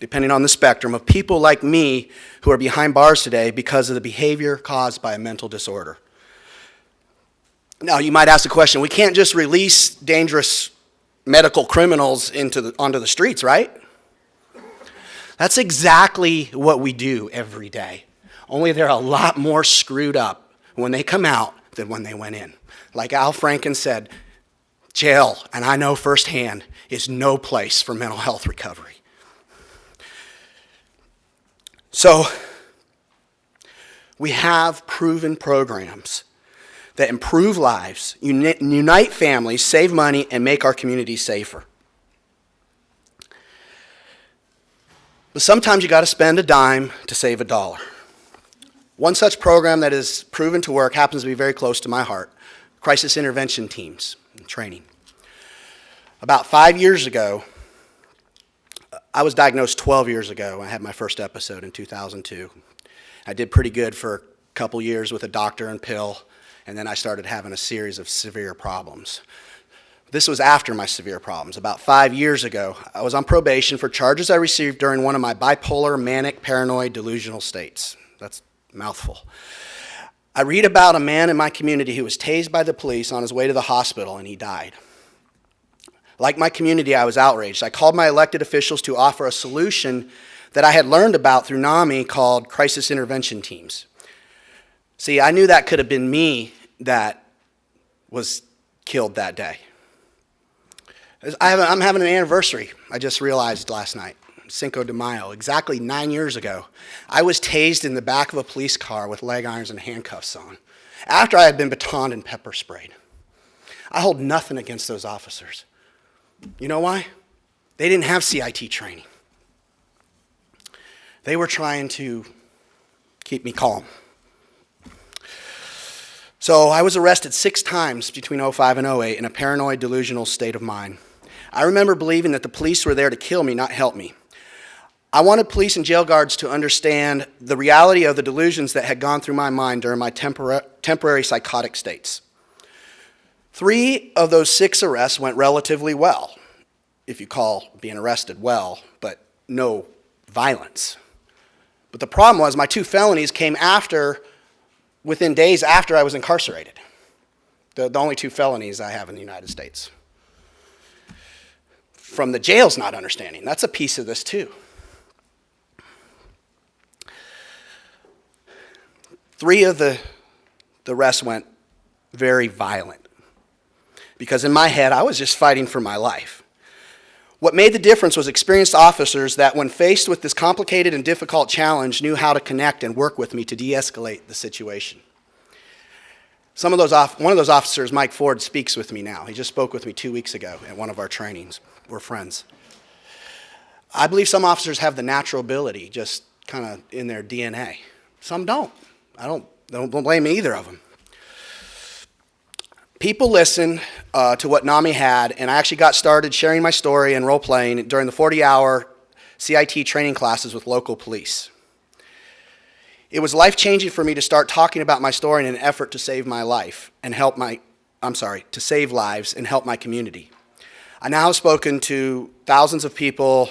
depending on the spectrum, of people like me who are behind bars today because of the behavior caused by a mental disorder. Now, you might ask the question, we can't just release dangerous medical criminals onto the streets, right? That's exactly what we do every day. Only they're a lot more screwed up when they come out than when they went in. Like Al Franken said, jail, and I know firsthand, is no place for mental health recovery. So, we have proven programs that improve lives, unite families, save money, and make our communities safer. But sometimes you got to spend a dime to save a dollar. One such program that is proven to work happens to be very close to my heart: crisis intervention teams and training. About 5 years ago, I was diagnosed 12 years ago. I had my first episode in 2002. I did pretty good for a couple years with a doctor and pill, and then I started having a series of severe problems. This was after my severe problems. About 5 years ago, I was on probation for charges I received during one of my bipolar, manic, paranoid, delusional states. That's a mouthful. I read about a man in my community who was tased by the police on his way to the hospital, and he died. Like my community, I was outraged. I called my elected officials to offer a solution that I had learned about through NAMI called crisis intervention teams. See, I knew that could have been me that was killed that day. I'm having an anniversary, I just realized last night, Cinco de Mayo, exactly 9 years ago. I was tased in the back of a police car with leg irons and handcuffs on, after I had been batoned and pepper sprayed. I hold nothing against those officers. You know why? They didn't have CIT training. They were trying to keep me calm. So I was arrested 6 times between 05 and 08 in a paranoid, delusional state of mind. I remember believing that the police were there to kill me, not help me. I wanted police and jail guards to understand the reality of the delusions that had gone through my mind during my temporary psychotic states. 3 of those 6 arrests went relatively well, if you call being arrested well, but no violence. But the problem was my 2 felonies came within days after I was incarcerated. The only 2 felonies I have in the United States. From the jail's not understanding. That's a piece of this too. 3 of the arrests went very violent. Because in my head, I was just fighting for my life. What made the difference was experienced officers that, when faced with this complicated and difficult challenge, knew how to connect and work with me to de-escalate the situation. One of those officers, Mike Ford, speaks with me now. He just spoke with me 2 weeks ago at one of our trainings. We're friends. I believe some officers have the natural ability, just kind of in their DNA. Some don't. I don't blame either of them. People listen to what NAMI had, and I actually got started sharing my story and role-playing during the 40-hour CIT training classes with local police. It was life-changing for me to start talking about my story in an effort to save my life and to save lives and help my community. I now have spoken to thousands of people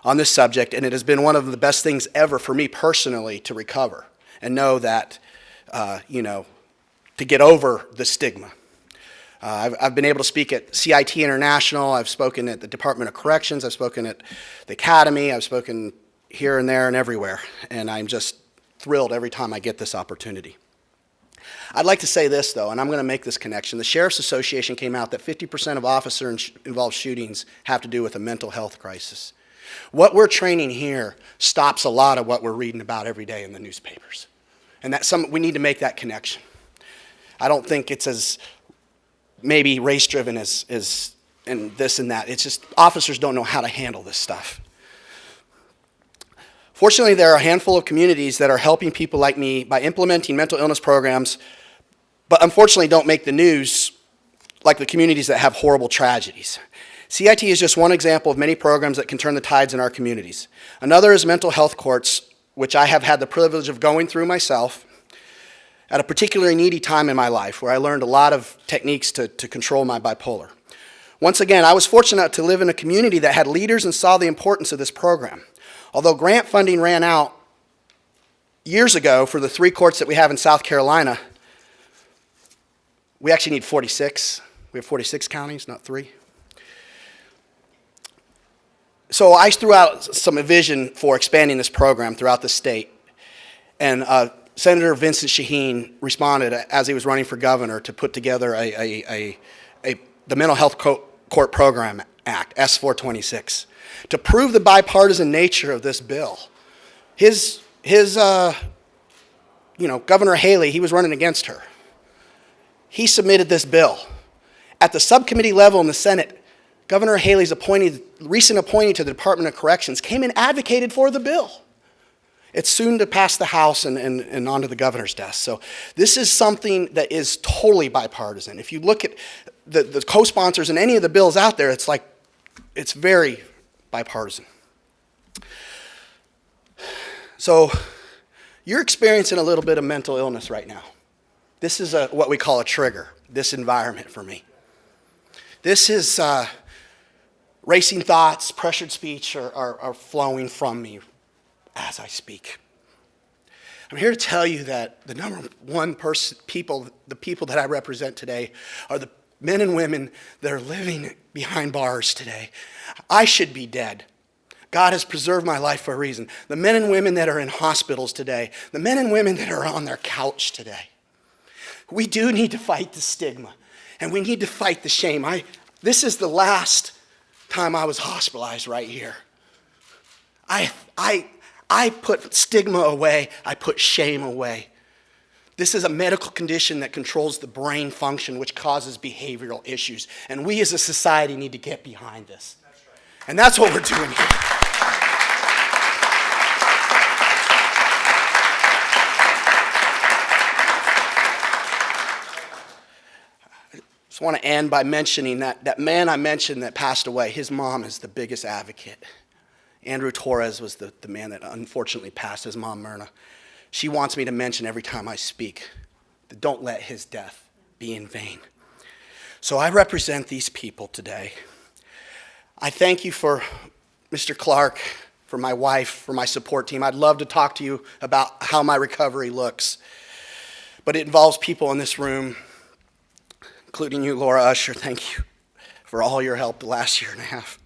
on this subject, and it has been one of the best things ever for me personally to recover and know that, to get over the stigma. I've been able to speak at CIT International. I've spoken at the Department of Corrections. I've spoken at the Academy. I've spoken here and there and everywhere. And I'm just thrilled every time I get this opportunity. I'd like to say this, though, and I'm going to make this connection. The Sheriff's Association came out that 50% of officer-involved shootings have to do with a mental health crisis. What we're training here stops a lot of what we're reading about every day in the newspapers. And we need to make that connection. I don't think it's as maybe race-driven as and this and that. It's just officers don't know how to handle this stuff. Fortunately, there are a handful of communities that are helping people like me by implementing mental illness programs, but unfortunately don't make the news like the communities that have horrible tragedies. CIT is just one example of many programs that can turn the tides in our communities. Another is mental health courts, which I have had the privilege of going through myself at a particularly needy time in my life, where I learned a lot of techniques to control my bipolar. Once again, I was fortunate to live in a community that had leaders and saw the importance of this program. Although grant funding ran out years ago for the 3 courts that we have in South Carolina, we actually need 46. We have 46 counties, not 3. So I threw out some vision for expanding this program throughout the state, and Senator Vincent Shaheen responded as he was running for governor to put together the Mental Health Court Program Act, S-426, to prove the bipartisan nature of this bill. Governor Haley, he was running against her. He submitted this bill. At the subcommittee level in the Senate, Governor Haley's recent appointee to the Department of Corrections came and advocated for the bill. It's soon to pass the House and onto the governor's desk. So this is something that is totally bipartisan. If you look at the co-sponsors in any of the bills out there, it's very bipartisan. So you're experiencing a little bit of mental illness right now. This is what we call a trigger, this environment for me. This is racing thoughts, pressured speech are flowing from me as I speak. I'm here to tell you that the number one the people that I represent today are the men and women that are living behind bars today. I should be dead. God has preserved my life for a reason. The men and women that are in hospitals today, the men and women that are on their couch today. We do need to fight the stigma, and we need to fight the shame. This is the last time I was hospitalized right here. I put stigma away. I put shame away. This is a medical condition that controls the brain function, which causes behavioral issues. And we as a society need to get behind this. That's right. And that's what we're doing here. I just want to end by mentioning that man I mentioned that passed away, his mom is the biggest advocate. Andrew Torres was the man that unfortunately passed, his mom, Myrna. She wants me to mention every time I speak that don't let his death be in vain. So I represent these people today. I thank you for Mr. Clark, for my wife, for my support team. I'd love to talk to you about how my recovery looks. But it involves people in this room, including you, Laura Usher. Thank you for all your help the last year and a half.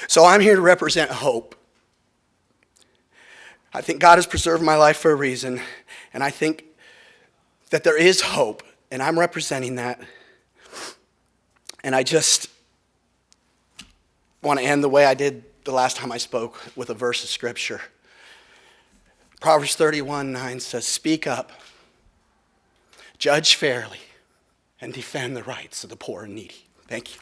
So I'm here to represent hope. I think God has preserved my life for a reason, and I think that there is hope, and I'm representing that. And I just want to end the way I did the last time I spoke, with a verse of Scripture. Proverbs 31:9 says, "Speak up, judge fairly, and defend the rights of the poor and needy." Thank you.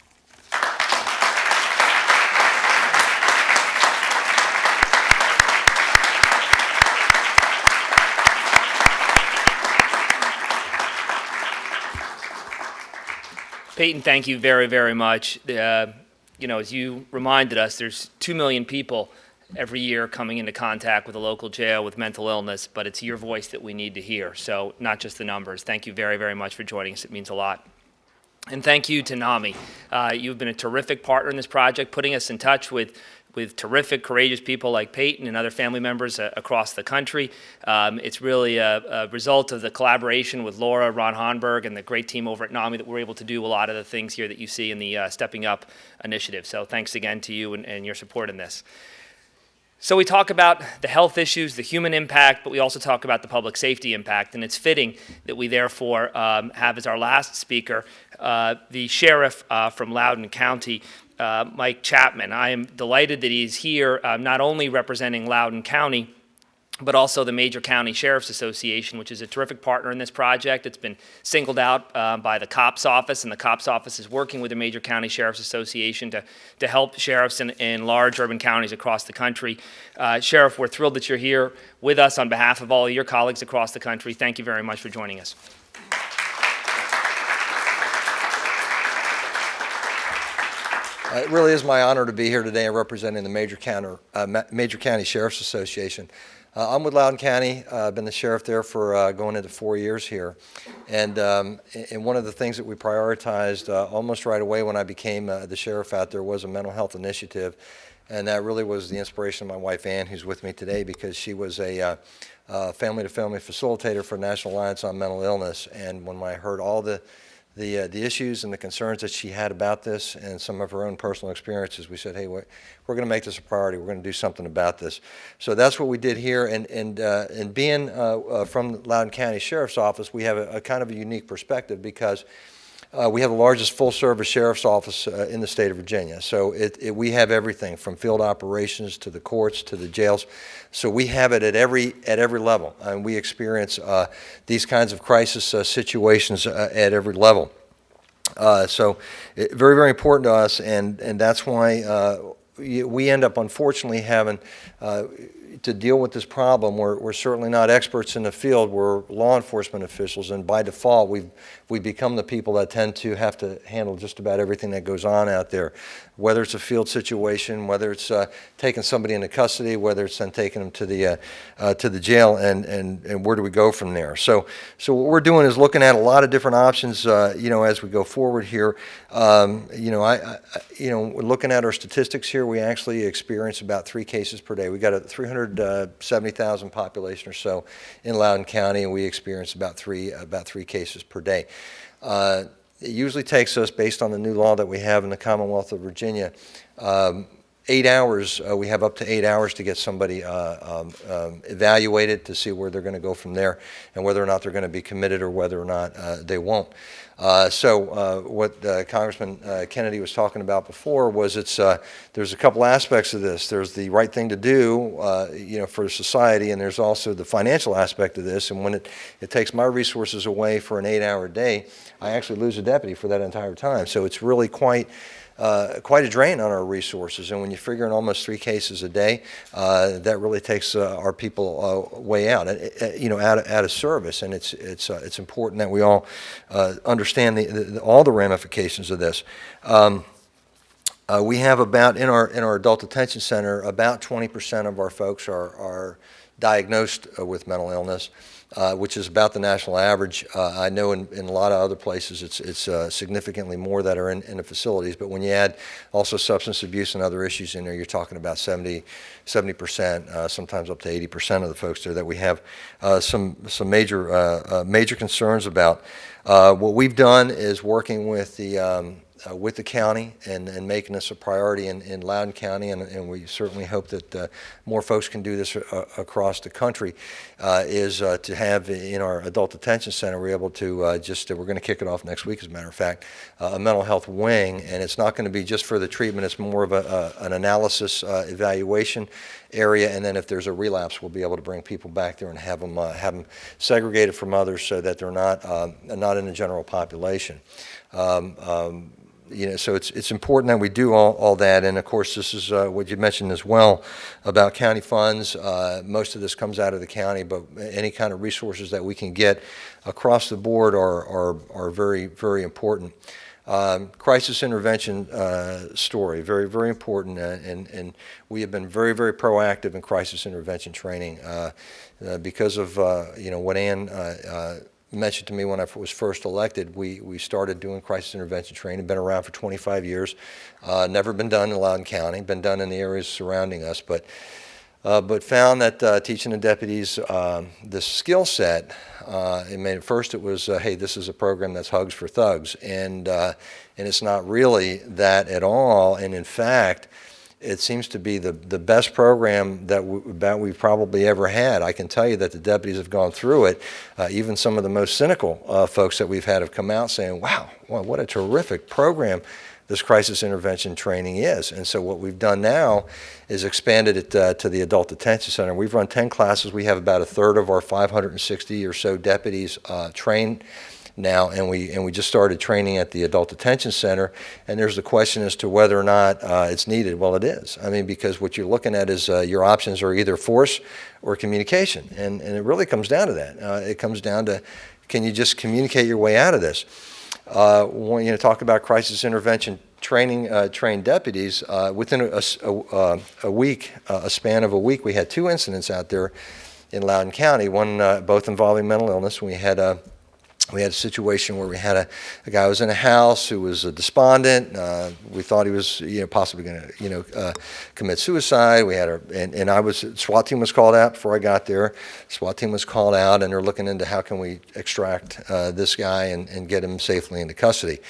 Payton, thank you very, very much. As you reminded us, there's 2 million people every year coming into contact with a local jail with mental illness, but it's your voice that we need to hear, so not just the numbers. Thank you very, very much for joining us. It means a lot. And thank you to NAMI. You've been a terrific partner in this project, putting us in touch with terrific, courageous people like Payton and other family members across the country. It's really a result of the collaboration with Laura, Ron Honberg, and the great team over at NAMI that we're able to do a lot of the things here that you see in the Stepping Up initiative. So thanks again to you and your support in this. So we talk about the health issues, the human impact, but we also talk about the public safety impact, and it's fitting that we therefore have as our last speaker the sheriff from Loudoun County, Mike Chapman. I am delighted that he's here, not only representing Loudoun County, but also the Major County Sheriff's Association, which is a terrific partner in this project. It's been singled out by the COPS office, and the COPS office is working with the Major County Sheriff's Association to help sheriffs in large urban counties across the country. Sheriff, we're thrilled that you're here with us on behalf of all of your colleagues across the country. Thank you very much for joining us. It really is my honor to be here today representing the Major County Sheriff's Association. I'm with Loudoun County. I've been the sheriff there for going into 4 years here. And one of the things that we prioritized almost right away when I became the sheriff out there was a mental health initiative. And that really was the inspiration of my wife, Ann, who's with me today, because she was a family-to-family facilitator for National Alliance on Mental Illness. And when I heard all the issues and the concerns that she had about this and some of her own personal experiences, we said, hey, we're going to make this a priority. We're going to do something about this. So that's what we did here. And being from the Loudoun County Sheriff's Office, we have a kind of a unique perspective because we have the largest full-service sheriff's office in the state of Virginia. So we have everything from field operations to the courts to the jails. So we have it at every level, and we experience these kinds of crisis situations at every level. So very, very important to us, and that's why we end up unfortunately having to deal with this problem. We're certainly not experts in the field. We're law enforcement officials, and by default, we become the people that tend to have to handle just about everything that goes on out there, whether it's a field situation, whether it's taking somebody into custody, whether it's then taking them to the jail, and where do we go from there? So what we're doing is looking at a lot of different options, as we go forward here. We're looking at our statistics here. We actually experience about 3 cases per day. We got a 370,000 population or so in Loudoun County, and we experience about three cases per day. It usually takes us, based on the new law that we have in the Commonwealth of Virginia, 8 hours, we have up to 8 hours to get somebody evaluated to see where they're going to go from there and whether or not they're going to be committed or whether or not they won't. What Congressman Kennedy was talking about before was there's a couple aspects of this. There's the right thing to do, for society, and there's also the financial aspect of this. And when it takes my resources away for an 8-hour day, I actually lose a deputy for that entire time. So it's really quite a drain on our resources. And when you figure in almost 3 cases a day, that really takes our people way out, out of service. And it's important that we all understand all the ramifications of this. We have about, in our adult detention center, about 20% of our folks are diagnosed with mental illness. Which is about the national average. I know in a lot of other places it's significantly more that are in the facilities, but when you add also substance abuse and other issues in there, you're talking about 70%, sometimes up to 80% of the folks there that we have some major concerns about. What we've done is working with the county and making this a priority in Loudoun County, and we certainly hope that more folks can do this across the country, is to have in our adult detention center, we're able to we're going to kick it off next week, as a matter of fact, a mental health wing, and it's not going to be just for the treatment, it's more of an analysis evaluation area, and then if there's a relapse, we'll be able to bring people back there and have them segregated from others so that they're not in the general population. So it's important that we do all that, and of course this is what you mentioned as well about county funds. Most of this comes out of the county, but any kind of resources that we can get across the board are very, very important. Crisis intervention story, very, very important, and we have been very, very proactive in crisis intervention training because of what Ann mentioned to me when I was first elected. We started doing crisis intervention training, been around for 25 years, never been done in Loudoun County, been done in the areas surrounding us, but found that teaching the deputies the skill set, at first it was, hey, this is a program that's hugs for thugs, and it's not really that at all, and in fact, it seems to be the best program that we've probably ever had. I can tell you that the deputies have gone through it. Even some of the most cynical folks that we've had have come out saying, wow, what a terrific program this crisis intervention training is. And so what we've done now is expanded it to the adult detention center. We've run 10 classes. We have about a third of our 560 or so deputies trained now, and we just started training at the adult detention center, and there's the question as to whether or not it's needed. Well, it is. I mean, because what you're looking at is your options are either force or communication, and it really comes down to that. It comes down to, can you just communicate your way out of this? When you talk about crisis intervention training, trained deputies, within a week, a span of a week, we had 2 incidents out there in Loudoun County, one both involving mental illness. We had a situation where we had a guy who was in a house who was despondent. We thought he was possibly going to commit suicide. We had SWAT team was called out before I got there. SWAT team was called out, and they're looking into how can we extract this guy and get him safely into custody.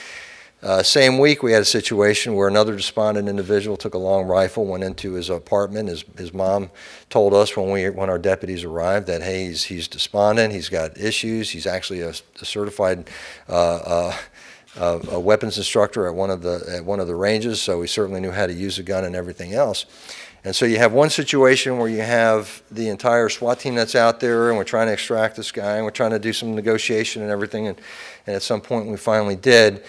Same week, we had a situation where another despondent individual took a long rifle, went into his apartment. His mom told us when our deputies arrived that, hey, he's despondent, he's got issues, he's actually a certified a weapons instructor at one of the ranges, so he certainly knew how to use a gun and everything else. And so you have one situation where you have the entire SWAT team that's out there, and we're trying to extract this guy, and we're trying to do some negotiation and everything, and at some point we finally did.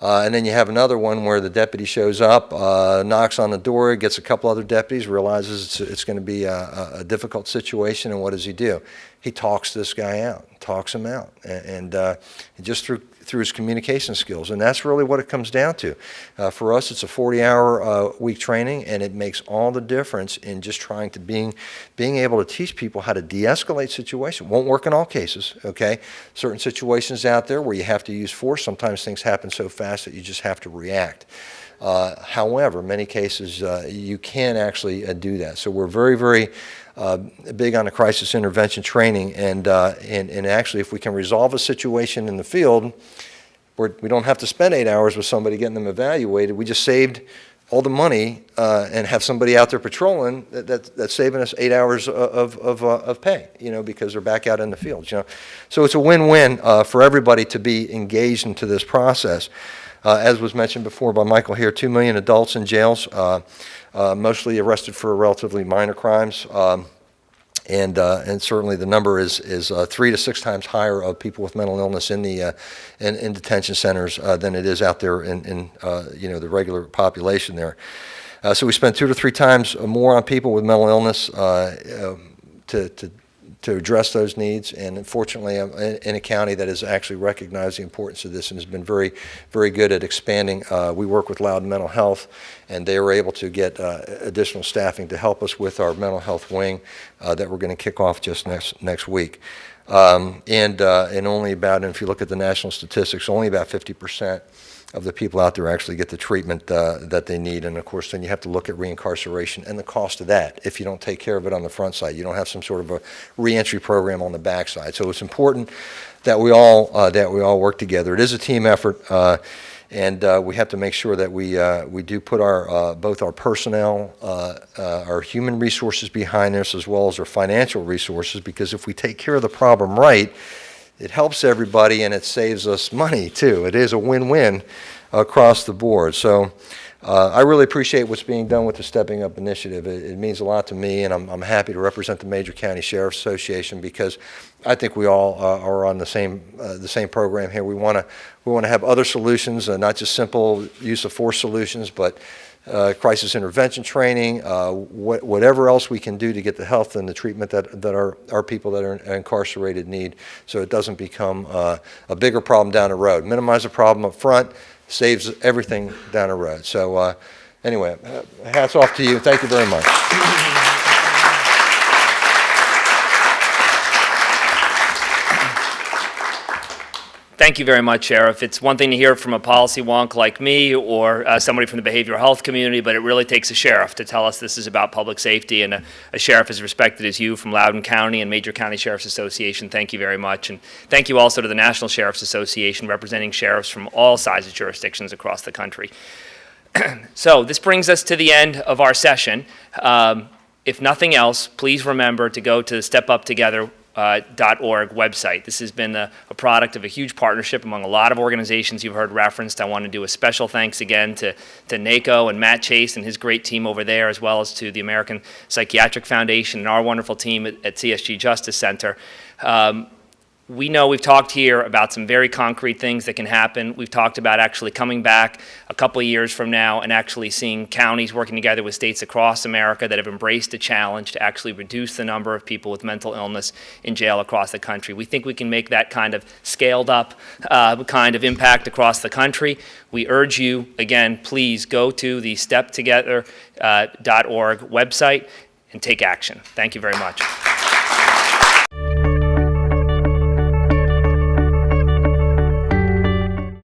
And then you have another one where the deputy shows up, knocks on the door, gets a couple other deputies, realizes it's going to be a difficult situation, and what does he do? He talks this guy out, talks him out, and just through his communication skills, and that's really what it comes down to. For us, it's a 40-hour week training, and it makes all the difference in just trying to being able to teach people how to de-escalate situations. Won't work in all cases, okay? Certain situations out there where you have to use force, sometimes things happen so fast that you just have to react. However, many cases you can actually do that. So we're very, very big on the crisis intervention training, and actually, if we can resolve a situation in the field, we don't have to spend 8 hours with somebody getting them evaluated. We just saved all the money and have somebody out there patrolling that's saving us 8 hours of pay, because they're back out in the fields, So it's a win-win for everybody to be engaged into this process. As was mentioned before by Michael here, 2 million adults in jails, mostly arrested for relatively minor crimes. And certainly the number is 3 to 6 times higher of people with mental illness in the in detention centers than it is out there in the regular population there. So we spend 2 to 3 times more on people with mental illness to address those needs. And unfortunately, I'm in a county that has actually recognized the importance of this and has been very, very good at expanding. We work with Loudoun Mental Health, and they were able to get additional staffing to help us with our mental health wing that we're going to kick off just next week. And only about, and if you look at the national statistics, only about 50% of the people out there actually get the treatment that they need. And of course, then you have to look at reincarceration and the cost of that if you don't take care of it on the front side. You don't have some sort of a reentry program on the back side. So it's important that we all work together. It is a team effort, and we have to make sure that we do put our both our personnel, our human resources behind this, as well as our financial resources, because if we take care of the problem right, it helps everybody and it saves us money too. It is a win-win across the board. So I really appreciate what's being done with the Stepping Up initiative. It means a lot to me, and I'm happy to represent the Major County Sheriff's Association because I think we all are on the same program here. We want to have other solutions, not just simple use of force solutions, but crisis intervention training, whatever else we can do to get the health and the treatment that our people that are incarcerated need, so it doesn't become a bigger problem down the road. Minimize the problem up front, saves everything down the road. So anyway, hats off to you. Thank you very much. Thank you very much, Sheriff. It's one thing to hear from a policy wonk like me or somebody from the behavioral health community, but it really takes a sheriff to tell us this is about public safety, and a sheriff as respected as you from Loudoun County and Major County Sheriff's Association. Thank you very much. And thank you also to the National Sheriff's Association, representing sheriffs from all sizes jurisdictions across the country. So this brings us to the end of our session. If nothing else, please remember to go to the StepUpTogether.org website. This has been a product of a huge partnership among a lot of organizations you've heard referenced. I want to do a special thanks again to NACO and Matt Chase and his great team over there, as well as to the American Psychiatric Foundation and our wonderful team at CSG Justice Center. We know we've talked here about some very concrete things that can happen. We've talked about actually coming back a couple of years from now and actually seeing counties working together with states across America that have embraced a challenge to actually reduce the number of people with mental illness in jail across the country. We think we can make that kind of scaled up kind of impact across the country. We urge you, again, please go to the StepTogether.org website and take action. Thank you very much.